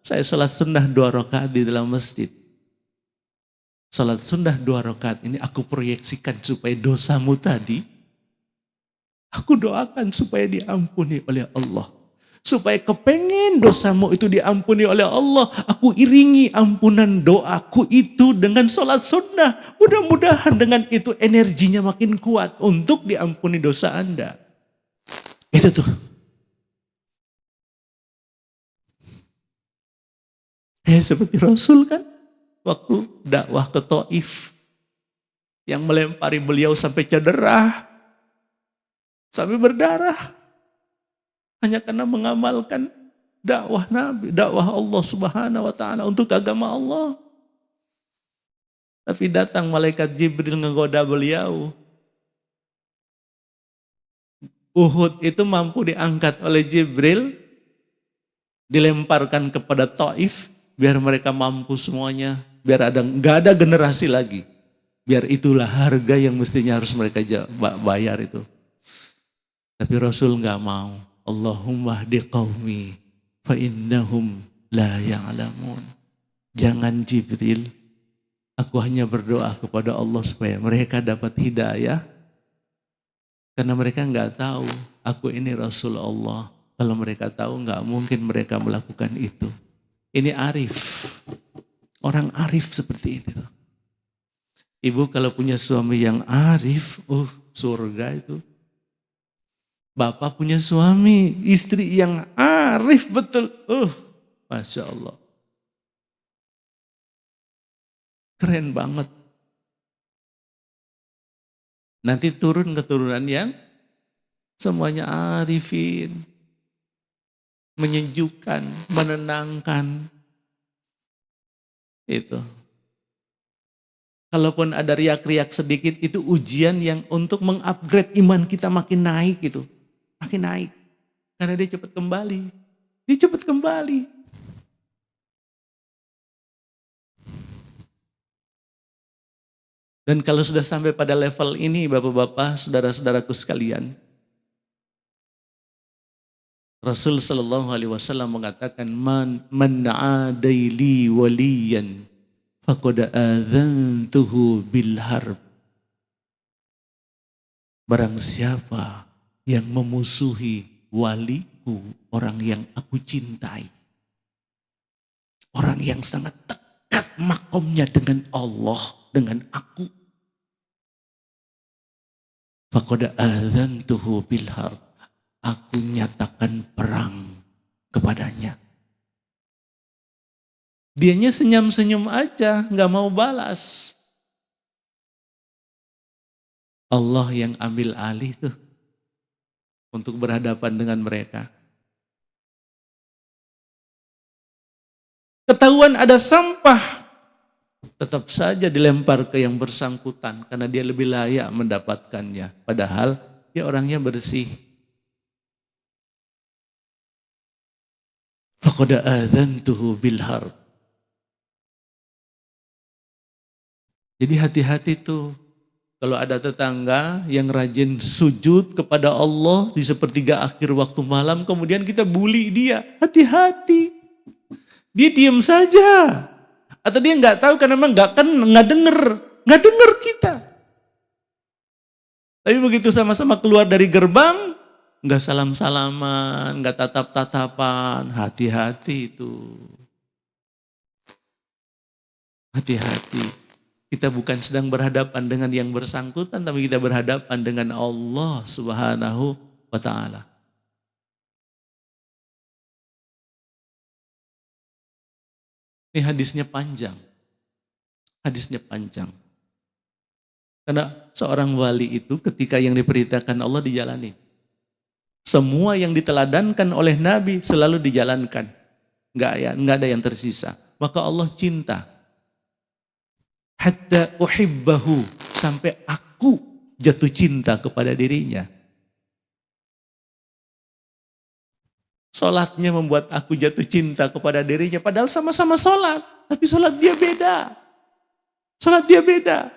saya sholat sunnah 2 rakaat di dalam masjid. Sholat sunnah 2 rakaat ini aku proyeksikan supaya dosamu tadi, aku doakan supaya diampuni oleh Allah. Supaya kepengen dosamu itu diampuni oleh Allah, aku iringi ampunan doaku itu dengan sholat sunnah. Mudah-mudahan dengan itu energinya makin kuat untuk diampuni dosa Anda. Itu tuh. Seperti Rasul kan, waktu dakwah ke Taif, yang melempari beliau sampai cedera, sampai berdarah. Hanya karena mengamalkan dakwah Nabi, dakwah Allah Subhanahu wa taala untuk agama Allah. Tapi datang malaikat Jibril ngegoda beliau. Uhud itu mampu diangkat oleh Jibril, dilemparkan kepada Taif, biar mereka mampu semuanya, biar nggak ada generasi lagi. Biar itulah harga yang mestinya harus mereka bayar itu. Tapi Rasul nggak mau. Allahumma hdi qaumi fa innahum la ya'lamun. Jangan Jibril, aku hanya berdoa kepada Allah supaya mereka dapat hidayah. Karena mereka nggak tahu aku ini Rasul Allah. Kalau mereka tahu nggak mungkin mereka melakukan itu. Ini arif. Orang arif seperti itu. Ibu kalau punya suami yang arif, surga itu. Bapak punya suami, istri yang arif betul. Masya Allah. Keren banget. Nanti turun keturunan yang semuanya arifin. Menyejukkan, menenangkan. Itu. Kalaupun ada riak-riak sedikit, itu ujian yang untuk mengupgrade iman kita makin naik gitu. Makin naik. Karena dia cepat kembali. Dia cepat kembali. Dan kalau sudah sampai pada level ini, bapak-bapak, saudara-saudaraku sekalian, Rasul Shallallahu Alaihi Wasallam mengatakan, man adaili waliyan, faqad adzantuhu bil harb. Barang siapa yang memusuhi waliku, orang yang aku cintai, orang yang sangat dekat makomnya dengan Allah, dengan aku, faqad adzantuhu bil harb. Aku nyatakan perang kepadanya. Dianya senyum-senyum aja, nggak mau balas. Allah yang ambil alih tuh untuk berhadapan dengan mereka. Ketahuan ada sampah, tetap saja dilempar ke yang bersangkutan karena dia lebih layak mendapatkannya. Padahal dia orangnya bersih. Faqad adzantuhu bil harb. Jadi hati-hati tuh. Kalau ada tetangga yang rajin sujud kepada Allah di sepertiga akhir waktu malam, kemudian kita bully dia. Hati-hati. Dia diam saja. Atau dia nggak tahu karena memang nggak denger kita. Tapi begitu sama-sama keluar dari gerbang, nggak salam-salaman, nggak tatap-tatapan, hati-hati itu. Hati-hati. Kita bukan sedang berhadapan dengan yang bersangkutan, tapi kita berhadapan dengan Allah Subhanahu wa Ta'ala. Ini hadisnya panjang. Hadisnya panjang. Karena seorang wali itu ketika yang diperintahkan Allah dijalani. Semua yang diteladankan oleh Nabi selalu dijalankan. Enggak ada yang tersisa. Maka Allah cinta. Hatta uhibbahu. Sampai aku jatuh cinta kepada dirinya. Salatnya membuat aku jatuh cinta kepada dirinya. Padahal sama-sama salat. Tapi salat dia beda. Salat dia beda.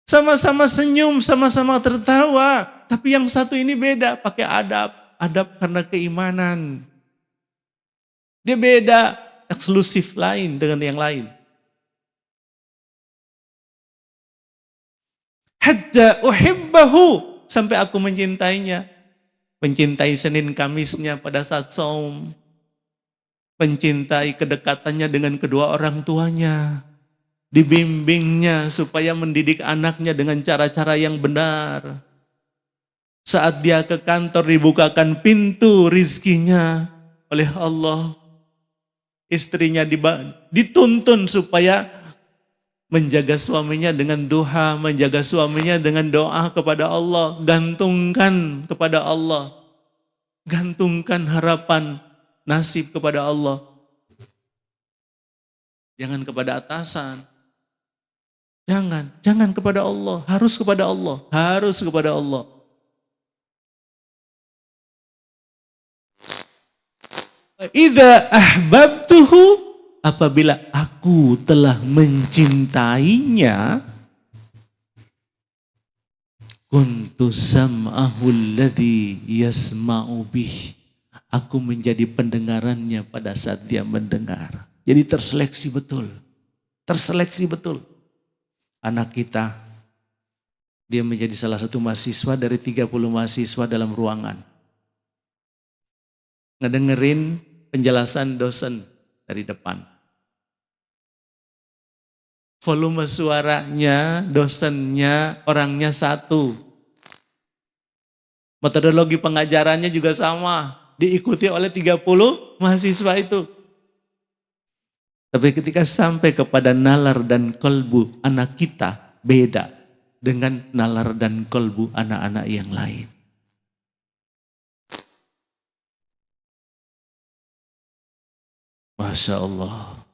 Sama-sama senyum, sama-sama tertawa. Tapi yang satu ini beda, pakai adab. Adab karena keimanan. Dia beda, eksklusif lain dengan yang lain. Hatta uhibbahu, sampai aku mencintainya. Mencintai Senin Kamisnya pada saat saum. Mencintai kedekatannya dengan kedua orang tuanya. Dibimbingnya supaya mendidik anaknya dengan cara-cara yang benar. Saat dia ke kantor dibukakan pintu rizkinya oleh Allah. Istrinya dituntun supaya menjaga suaminya dengan duha, menjaga suaminya dengan doa kepada Allah. Gantungkan kepada Allah. Gantungkan harapan nasib kepada Allah. Jangan kepada atasan. Jangan kepada Allah, harus kepada Allah, harus kepada Allah. Idza ahbabtuhu, apabila aku telah mencintainya, kuntu sam'ahu alladhi yasma'u bih. Aku menjadi pendengarannya pada saat dia mendengar. Jadi terseleksi betul. Terseleksi betul. Anak kita Dia menjadi salah satu mahasiswa dari 30 mahasiswa dalam ruangan. Ngedengerin penjelasan dosen dari depan. Volume suaranya, dosennya, orangnya satu. Metodologi pengajarannya juga sama. Diikuti oleh 30 mahasiswa itu. Tapi ketika sampai kepada nalar dan kolbu anak kita, beda dengan nalar dan kolbu anak-anak yang lain. Masya Allah.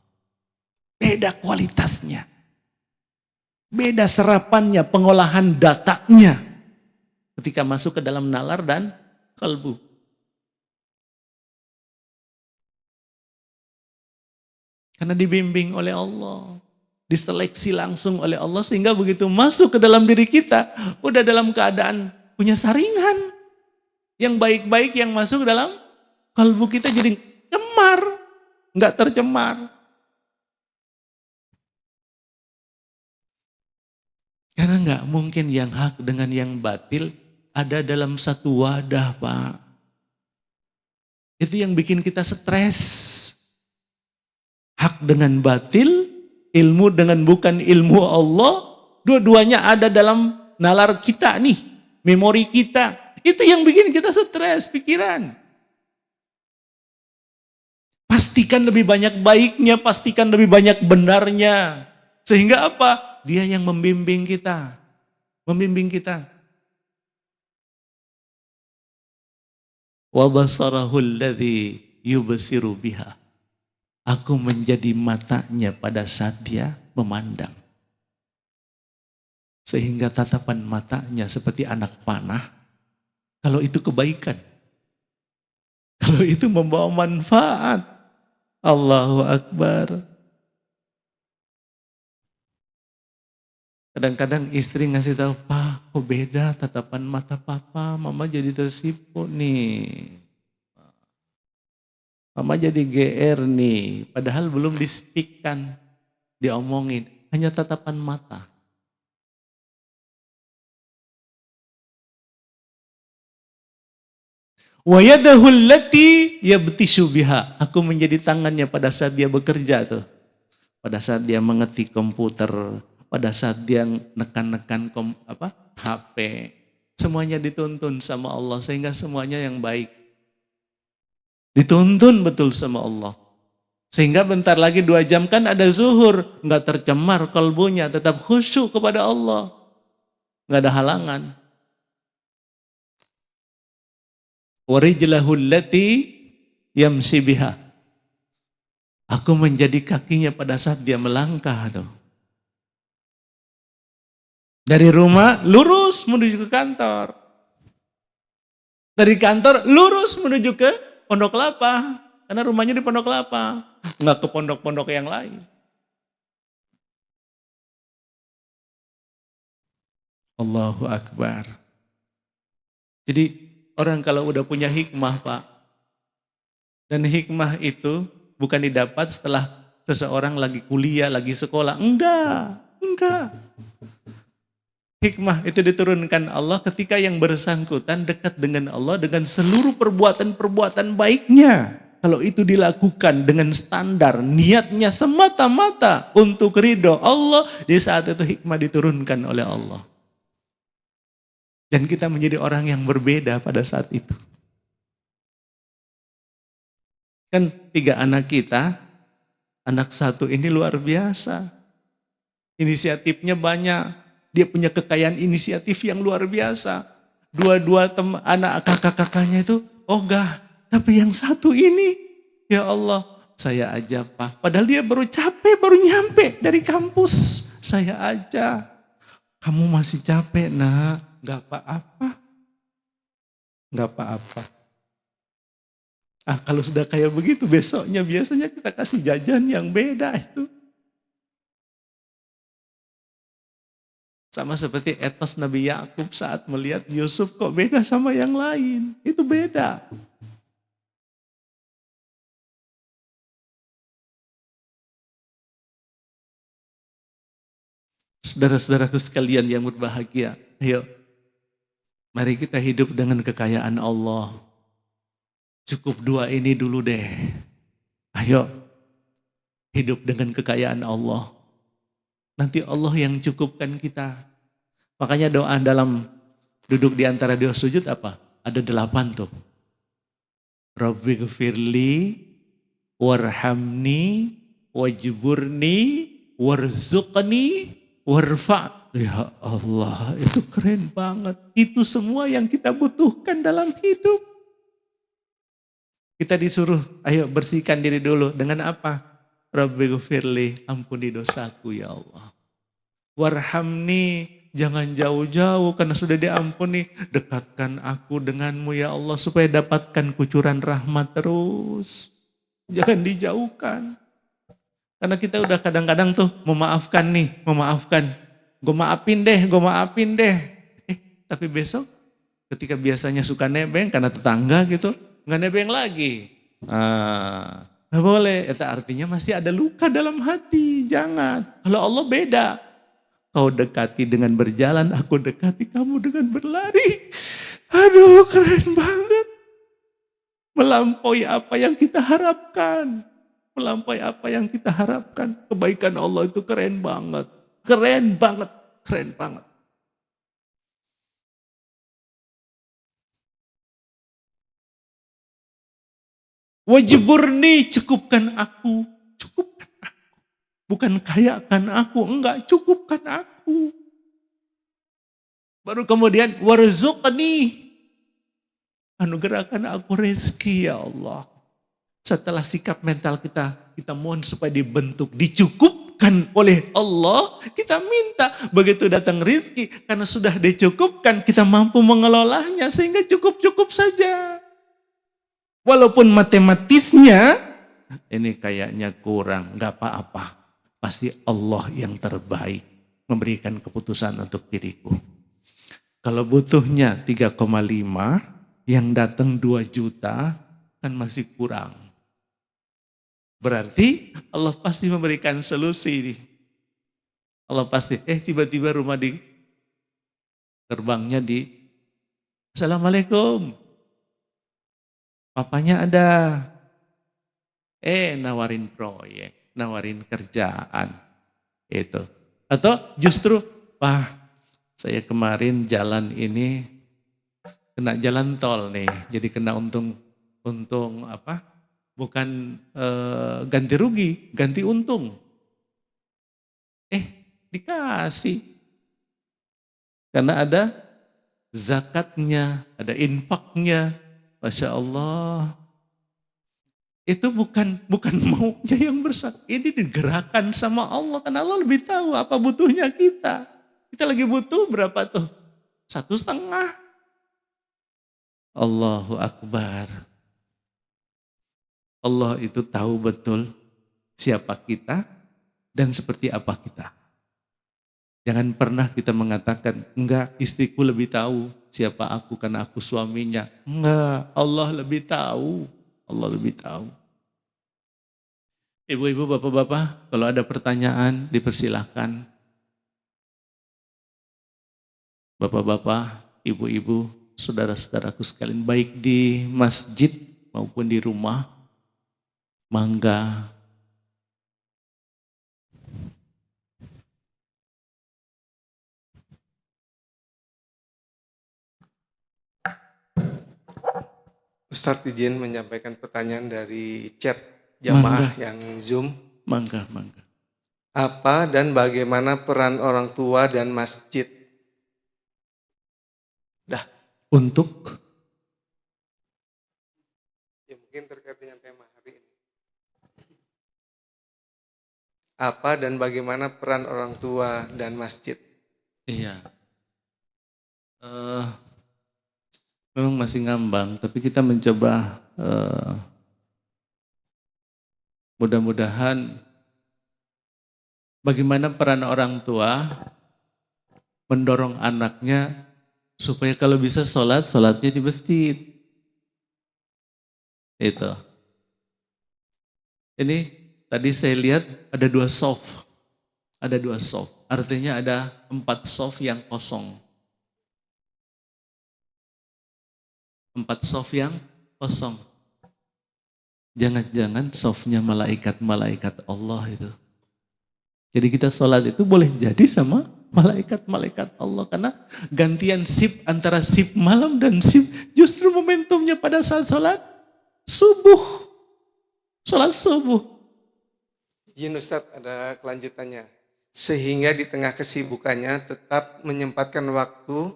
Beda kualitasnya. Beda serapannya, pengolahan datanya. Ketika masuk ke dalam nalar dan kalbu. Karena dibimbing oleh Allah. Diseleksi langsung oleh Allah sehingga begitu masuk ke dalam diri kita. Udah dalam keadaan punya saringan. Yang baik-baik yang masuk ke dalam kalbu kita jadi cemar. Enggak tercemar. Karena enggak mungkin yang hak dengan yang batil ada dalam satu wadah, Pak. Itu yang bikin kita stres. Hak dengan batil, ilmu dengan bukan ilmu Allah, dua-duanya ada dalam nalar kita nih, memori kita. Itu yang bikin kita stres, pikiran. Pastikan lebih banyak baiknya, pastikan lebih banyak benarnya. Sehingga apa? Dia yang membimbing kita. Membimbing kita. Wa basarahul ladzi yubsiru biha. Aku menjadi matanya pada saat dia memandang. Sehingga tatapan matanya seperti anak panah. Kalau itu kebaikan. Kalau itu membawa manfaat. Allahu Akbar. Kadang-kadang istri ngasih tahu, Pak, kok beda tatapan mata papa, mama jadi tersipu nih. Mama jadi GR nih, padahal belum dispeakkan, diomongin, hanya tatapan mata. Wa yadahu allati yabtishu biha. Aku menjadi tangannya pada saat dia bekerja tuh. Pada saat dia mengetik komputer, pada saat dia nekan-nekan HP. Semuanya dituntun sama Allah sehingga semuanya yang baik. Dituntun betul sama Allah. Sehingga bentar lagi 2 jam kan ada zuhur. Enggak tercemar kalbunya, tetap khusyuk kepada Allah. Enggak ada halangan. Warijlahu allati yamsi biha. Aku menjadi kakinya pada saat dia melangkah tuh. Dari rumah lurus menuju ke kantor. Dari kantor lurus menuju ke Pondok Kelapa. Karena rumahnya di Pondok Kelapa. Enggak ke pondok-pondok yang lain. Allahu Akbar. Jadi orang kalau udah punya hikmah, Pak. Dan hikmah itu bukan didapat setelah seseorang lagi kuliah, lagi sekolah. Enggak. Hikmah itu diturunkan Allah ketika yang bersangkutan dekat dengan Allah dengan seluruh perbuatan-perbuatan baiknya. Kalau itu dilakukan dengan standar niatnya semata-mata untuk ridho Allah, di saat itu hikmah diturunkan oleh Allah. Dan kita menjadi orang yang berbeda pada saat itu. Kan 3 anak kita, anak 1 ini luar biasa. Inisiatifnya banyak. Dia punya kekayaan inisiatif yang luar biasa. Dua-dua anak kakak-kakaknya itu ogah. Tapi yang 1 ini, ya Allah, saya aja Pak. Padahal dia baru capek, baru nyampe dari kampus. Saya aja. Kamu masih capek, Nak. Gak apa-apa. Gak apa-apa. Kalau sudah kayak begitu besoknya biasanya kita kasih jajan yang beda itu. Sama seperti etos Nabi Yakub saat melihat Yusuf kok beda sama yang lain. Itu beda. Saudara-saudaraku sekalian yang berbahagia. Ayo, mari kita hidup dengan kekayaan Allah. Cukup dua ini dulu deh. Ayo, hidup dengan kekayaan Allah. Nanti Allah yang cukupkan kita. Makanya doa dalam duduk di antara dua sujud apa? Ada 8 tuh. Rabbi gfirli warhamni wajburni warzuqni warfa'. Ya Allah, itu keren banget. Itu semua yang kita butuhkan dalam hidup. Kita disuruh, ayo bersihkan diri dulu. Dengan apa? Rabbi gfirli, ampuni dosaku ya Allah. Warhamni, jangan jauh-jauh karena sudah diampuni. Dekatkan aku denganmu ya Allah supaya dapatkan kucuran rahmat terus. Jangan dijauhkan. Karena kita udah kadang-kadang tuh memaafkan. Gue maafin deh. Tapi besok ketika biasanya suka nebeng karena tetangga gitu, nggak nebeng lagi. Nggak boleh. Itu artinya masih ada luka dalam hati. Jangan. Kalau Allah beda. Kau dekati dengan berjalan, aku dekati kamu dengan berlari. Aduh, keren banget. Melampaui apa yang kita harapkan. Kebaikan Allah itu keren banget. Keren banget. Wajburni, cukupkan aku. Bukan kayakan aku, enggak, cukupkan aku. Baru kemudian warzuqni, anugerahkan aku rezeki ya Allah. Setelah sikap mental kita mohon supaya dibentuk, dicukupkan oleh Allah, kita minta. Begitu datang rezeki, karena sudah dicukupkan, kita mampu mengelolanya sehingga cukup-cukup saja. Walaupun matematisnya, ini kayaknya kurang, enggak apa-apa. Pasti Allah yang terbaik memberikan keputusan untuk diriku. Kalau butuhnya 3,5, yang datang 2 juta kan masih kurang. Berarti Allah pasti memberikan solusi. Allah pasti, tiba-tiba rumah di terbangnya Assalamualaikum. Papanya ada. Nawarin proyek, nawarin kerjaan. Itu. Atau justru, saya kemarin jalan ini kena jalan tol nih. Jadi kena untung apa? Bukan ganti rugi, ganti untung. Dikasih. Karena ada zakatnya, ada infaknya. Masya Allah. Itu bukan maunya yang besar. Ini digerakkan sama Allah. Karena Allah lebih tahu apa butuhnya kita. Kita lagi butuh berapa tuh? 1,5. Allahu Akbar. Allah itu tahu betul siapa kita dan seperti apa kita. Jangan pernah kita mengatakan, enggak, istriku lebih tahu siapa aku karena aku suaminya. Enggak, Allah lebih tahu. Allah lebih tahu. Ibu-ibu, bapak-bapak, kalau ada pertanyaan dipersilahkan. Bapak-bapak, ibu-ibu, saudara-saudaraku sekalian, baik di masjid maupun di rumah, mangga. Ustadz izin menyampaikan pertanyaan dari chat jamaah yang Zoom. Mangga. Apa dan bagaimana peran orang tua dan masjid? Untuk? Ya mungkin terkait dengan tema hari ini. Apa dan bagaimana peran orang tua dan masjid? Iya. Memang masih ngambang, tapi kita mencoba mudah-mudahan bagaimana peran orang tua mendorong anaknya supaya kalau bisa sholatnya di masjid. Itu. Ini tadi saya lihat ada 2 soft. Artinya ada 4 soft yang kosong. 4 soft yang kosong. Jangan-jangan softnya malaikat-malaikat Allah itu. Jadi kita sholat itu boleh jadi sama malaikat-malaikat Allah. Karena gantian shift antara shift malam dan shift justru momentumnya pada saat sholat subuh. Sholat subuh. Izin Ustadz, ada kelanjutannya. Sehingga di tengah kesibukannya tetap menyempatkan waktu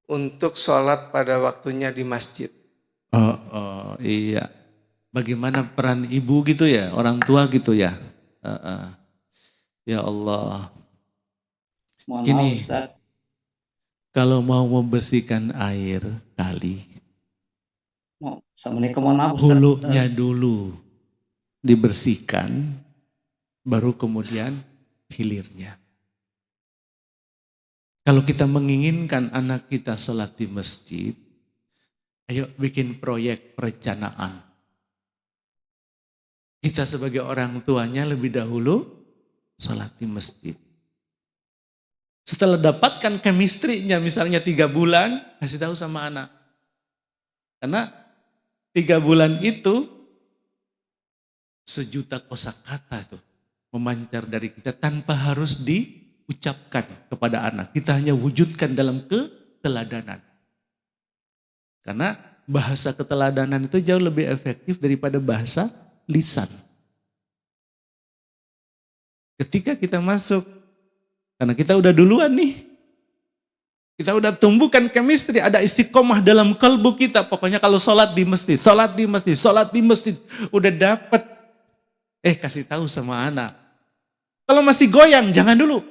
untuk sholat pada waktunya di masjid. Oh iya. Bagaimana peran ibu gitu ya, orang tua gitu ya. Ya Allah. Mohon Gini, maaf Ustaz. kalau mau membersihkan air kali, Assalamualaikum, mohon maaf Ustaz. hulunya dulu dibersihkan, baru kemudian hilirnya. Kalau kita menginginkan anak kita sholat di masjid, ayo bikin proyek perencanaan. Kita sebagai orang tuanya lebih dahulu sholat di masjid. Setelah dapatkan chemistry-nya misalnya 3 bulan, kasih tahu sama anak. Karena 3 bulan itu 1.000.000 kosakata itu memancar dari kita tanpa harus diucapkan kepada anak. Kita hanya wujudkan dalam keteladanan. Karena bahasa keteladanan itu jauh lebih efektif daripada bahasa lisan. Ketika kita masuk, karena kita udah duluan nih, kita udah tumbuhkan chemistry, ada istiqomah dalam kalbu kita. Pokoknya kalau sholat di masjid, sholat di masjid, sholat di masjid, udah dapet. Kasih tahu sama anak. Kalau masih goyang, jangan dulu.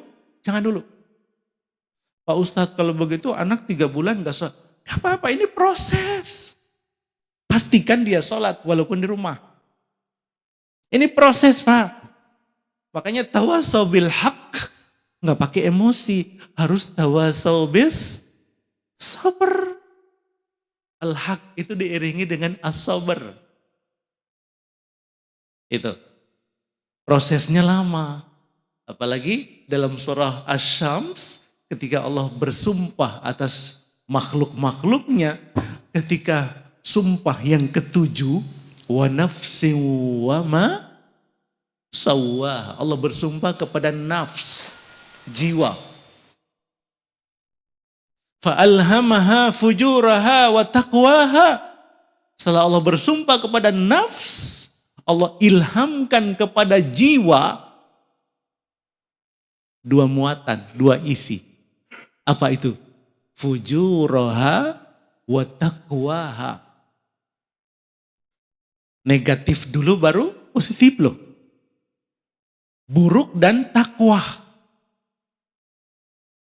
Pak Ustadz, kalau begitu anak 3 bulan gak sholat. Gak apa-apa, ini proses. Pastikan dia sholat walaupun di rumah. Ini proses Pak. Makanya tawasau bil haq, nggak pakai emosi, harus tawasau bis sabar. Al-haq itu diiringi dengan as-sabar. Itu prosesnya lama. Apalagi dalam surah Asy-Syams ketika Allah bersumpah atas makhluk-makhluknya, ketika sumpah yang ke-7, wa nafsin wa ma sawwaha. Allah bersumpah kepada nafs, jiwa. Fa alhamaha fujuraha wa taqwaha. Setelah Allah bersumpah kepada nafs, Allah ilhamkan kepada jiwa 2 muatan, 2 isi. Apa itu? Fujuraha wa taqwaha. Negatif dulu baru positif loh. Buruk dan takwa.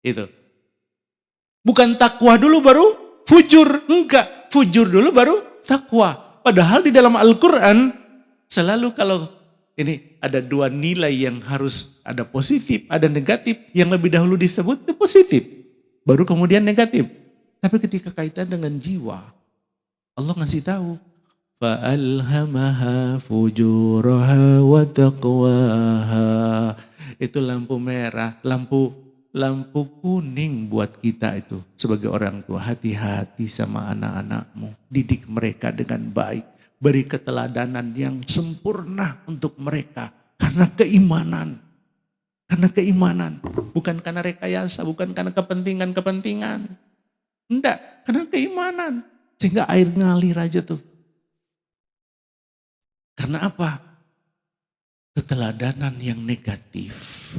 Itu. Bukan takwa dulu baru fujur. Enggak. Fujur dulu baru takwa. Padahal di dalam Al-Quran selalu kalau ini ada 2 nilai yang harus ada positif, ada negatif. Yang lebih dahulu disebut itu positif. Baru kemudian negatif. Tapi ketika kaitan dengan jiwa, Allah ngasih tahu. Fa'alhamaha fujuraha wa taqwaha. Itu lampu merah, lampu kuning buat kita itu. Sebagai orang tua, hati-hati sama anak-anakmu. Didik mereka dengan baik. Beri keteladanan yang sempurna untuk mereka. Karena keimanan. Bukan karena rekayasa, bukan karena kepentingan. Enggak, karena keimanan. Sehingga air ngalir aja tuh. Karena apa? Keteladanan yang negatif.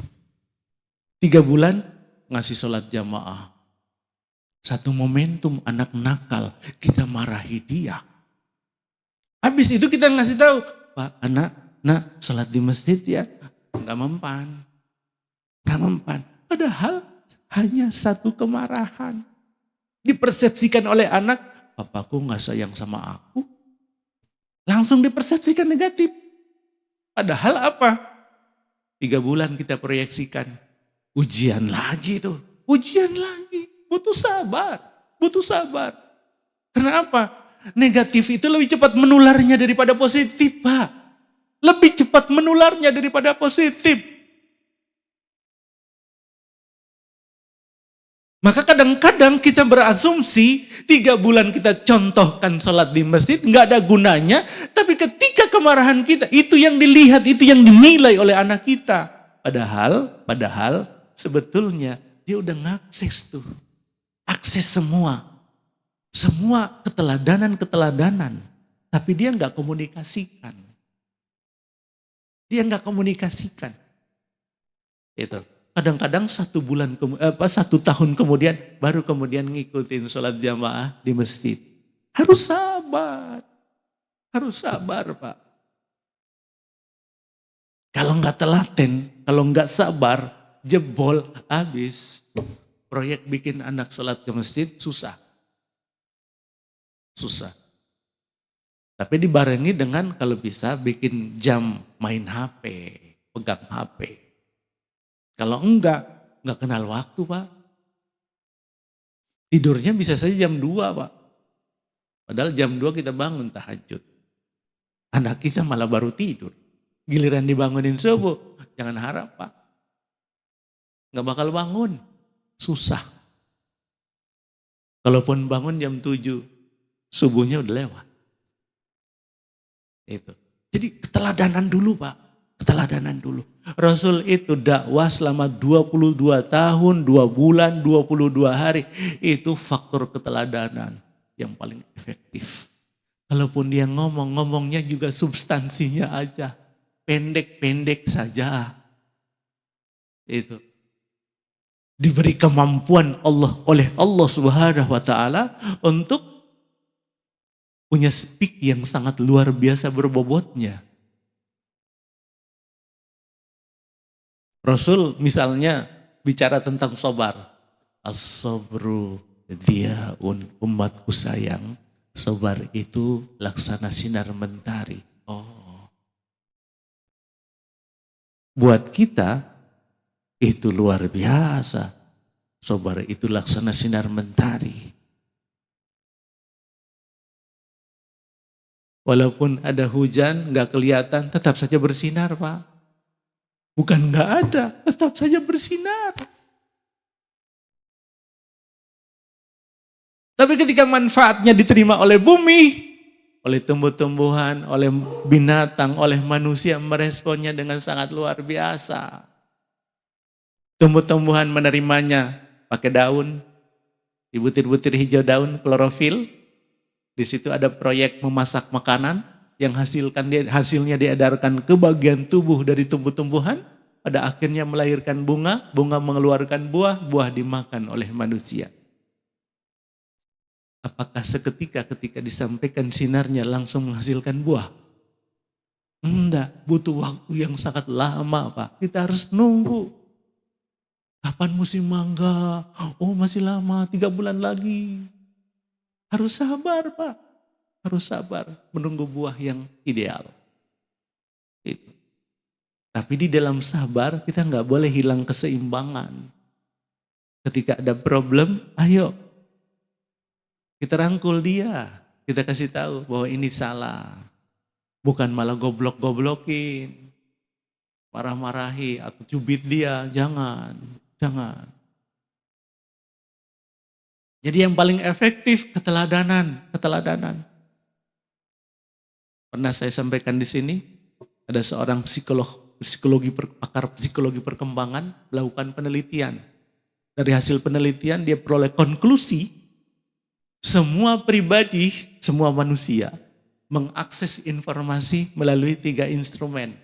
3 bulan ngasih sholat jamaah. Satu momentum anak nakal, kita marahi dia. Habis itu kita ngasih tahu, Pak, anak, sholat di masjid ya, nggak mempan. Padahal hanya satu kemarahan. Dipersepsikan oleh anak, papaku nggak sayang sama aku. Langsung dipersepsikan negatif. Padahal apa? 3 bulan kita proyeksikan. Ujian lagi tuh. Butuh sabar. Kenapa? Negatif itu lebih cepat menularnya daripada positif, Pak. Lebih cepat menularnya daripada positif. Maka kadang-kadang kita berasumsi 3 bulan kita contohkan sholat di masjid, nggak ada gunanya. Tapi ketika kemarahan kita, itu yang dilihat, itu yang dinilai oleh anak kita. Padahal sebetulnya dia udah ngakses tuh. Akses semua keteladanan. Tapi dia nggak komunikasikan. Itu. Kadang-kadang 1 tahun kemudian baru kemudian ngikutin sholat jamaah di masjid. Harus sabar Pak. Kalau nggak telaten, kalau nggak sabar, jebol, habis. Proyek bikin anak sholat ke masjid susah. Tapi dibarengi dengan kalau bisa bikin jam main HP, pegang HP. Kalau enggak kenal waktu Pak. Tidurnya bisa saja jam 2 Pak. Padahal jam 2 kita bangun tahajud. Anak kita malah baru tidur. Giliran dibangunin subuh, jangan harap Pak. Enggak bakal bangun, susah. Kalaupun bangun jam 7, subuhnya udah lewat. Itu. Jadi keteladanan dulu Pak, keteladanan dulu. Rasul itu dakwah selama 22 tahun, 2 bulan, 22 hari. Itu faktor keteladanan yang paling efektif. Kalaupun dia ngomongnya juga substansinya aja. Pendek-pendek saja. Itu. Diberi kemampuan oleh Allah Subhanahu wa taala untuk punya speak yang sangat luar biasa berbobotnya. Rasul misalnya bicara tentang sabar. As-sabru diyaun, umatku sayang. Sabar itu laksana sinar mentari. Oh. Buat kita itu luar biasa. Sabar itu laksana sinar mentari. Walaupun ada hujan, gak kelihatan, tetap saja bersinar Pak. Bukan gak ada, tetap saja bersinar. Tapi ketika manfaatnya diterima oleh bumi, oleh tumbuh-tumbuhan, oleh binatang, oleh manusia, meresponnya dengan sangat luar biasa. Tumbuh-tumbuhan menerimanya pakai daun, di butir-butir hijau daun, klorofil. Di situ ada proyek memasak makanan yang hasilnya diedarkan ke bagian tubuh dari tumbuh-tumbuhan. Pada akhirnya melahirkan bunga, bunga mengeluarkan buah, buah dimakan oleh manusia. Apakah seketika ketika disampaikan sinarnya langsung menghasilkan buah? Enggak, butuh waktu yang sangat lama Pak. Kita harus nunggu. Kapan musim mangga? Oh masih lama, 3 bulan lagi. Harus sabar Pak. Harus sabar menunggu buah yang ideal. Itu. Tapi di dalam sabar kita nggak boleh hilang keseimbangan. Ketika ada problem, ayo kita rangkul dia. Kita kasih tahu bahwa ini salah. Bukan malah goblok-goblokin. Marah-marahi atau cubit dia. Jangan. Jadi yang paling efektif keteladanan. Pernah saya sampaikan di sini, ada seorang pakar psikologi perkembangan melakukan penelitian. Dari hasil penelitian dia peroleh konklusi, semua pribadi, semua manusia mengakses informasi melalui 3 instrumen.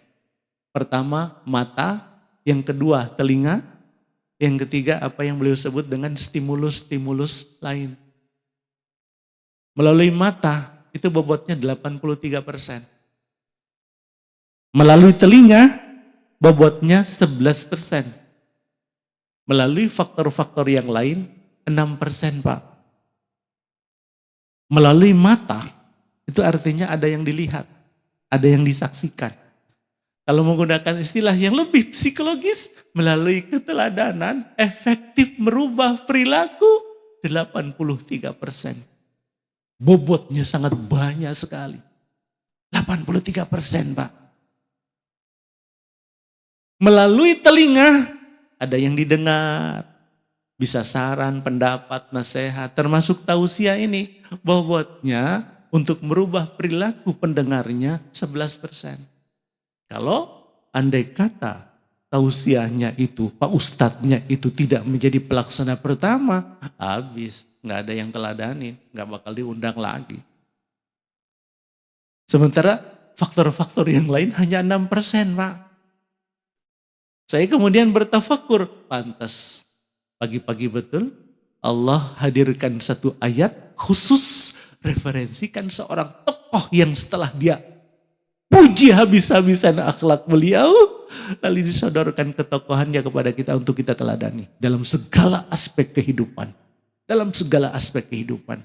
Pertama, mata, yang kedua, telinga, yang ketiga apa yang beliau sebut dengan stimulus-stimulus lain. Melalui mata itu bobotnya 83%. Melalui telinga bobotnya 11%. Melalui faktor-faktor yang lain 6% Pak. Melalui mata itu artinya ada yang dilihat, ada yang disaksikan. Kalau menggunakan istilah yang lebih psikologis, melalui keteladanan efektif merubah perilaku 83%. Bobotnya sangat banyak sekali. 83% Pak. Melalui telinga ada yang didengar. bisa saran, pendapat, nasihat, termasuk tausiah ini, bobotnya untuk merubah perilaku pendengarnya 11%. Kalau andai kata tausiahnya itu, Pak Ustadznya itu tidak menjadi pelaksana pertama, habis, nggak ada yang teladanin, nggak bakal diundang lagi. Sementara faktor-faktor yang lain hanya 6%, Pak. Saya kemudian bertafakur, pantas pagi-pagi betul Allah hadirkan satu ayat khusus referensikan seorang tokoh yang setelah dia puji habis-habisan akhlak beliau, lalu disodorkan ketokohannya kepada kita untuk kita teladani dalam segala aspek kehidupan. Dalam segala aspek kehidupan.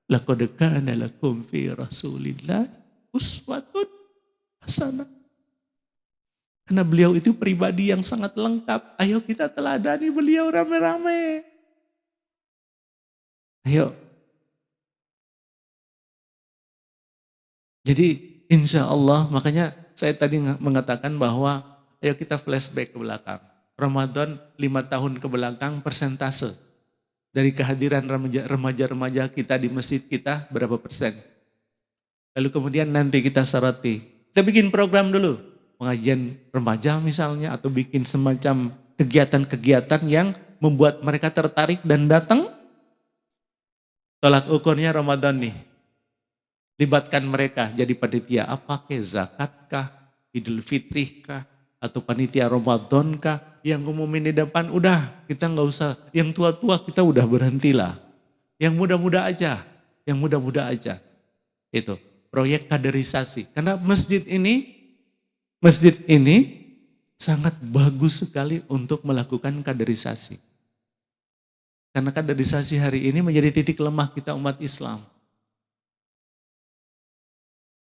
Laqad kana lakum fi Rasulillah uswatun hasanah. Karena beliau itu pribadi yang sangat lengkap. Ayo kita teladani beliau rame-rame. Ayo. Jadi insya Allah, makanya saya tadi mengatakan bahwa ayo kita flashback ke belakang. Ramadan 5 tahun ke belakang persentase dari kehadiran remaja-remaja kita di masjid kita berapa persen. Lalu kemudian nanti kita soroti. Kita bikin program dulu. Pengajian remaja misalnya atau bikin semacam kegiatan-kegiatan yang membuat mereka tertarik dan datang. Tolak ukurnya Ramadan nih. Libatkan mereka jadi panitia apa ke zakat kah, Idul Fitri kah, atau panitia Ramadan kah, yang ngumumin di depan udah kita nggak usah, yang tua-tua kita udah berhentilah, yang muda-muda aja, itu proyek kaderisasi. Karena masjid ini sangat bagus sekali untuk melakukan kaderisasi. Karena kaderisasi hari ini menjadi titik lemah kita umat Islam.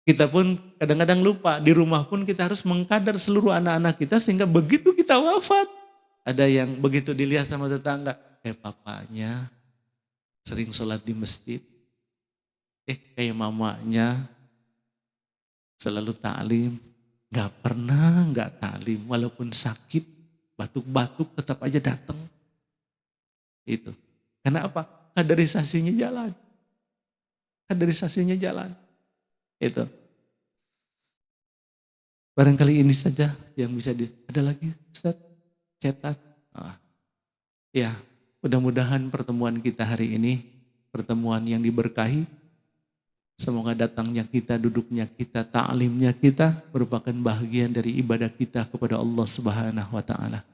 Kita pun kadang-kadang lupa, di rumah pun kita harus mengkader seluruh anak-anak kita sehingga begitu kita wafat, ada yang begitu dilihat sama tetangga, papanya sering sholat di masjid, kayak mamanya selalu taklim, gak taklim, walaupun sakit, batuk-batuk tetap aja datang. Itu. Karena apa? Kaderisasinya jalan. Itu. Barangkali ini saja yang bisa ada lagi Ustaz? Cetak. Ya, mudah-mudahan pertemuan kita hari ini, pertemuan yang diberkahi. Semoga datangnya kita, duduknya kita, ta'limnya kita merupakan bahagian dari ibadah kita kepada Allah Subhanahu wa taala.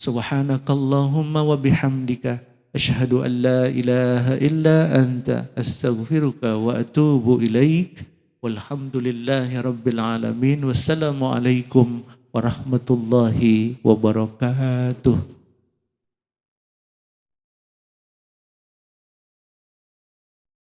Subhanakallahumma wa bihamdika asyhadu an la ilaha illa anta astaghfiruka wa atubu ilaik. Walhamdulillahi rabbil alamin. Wassalamualaikum warahmatullahi wabarakatuh.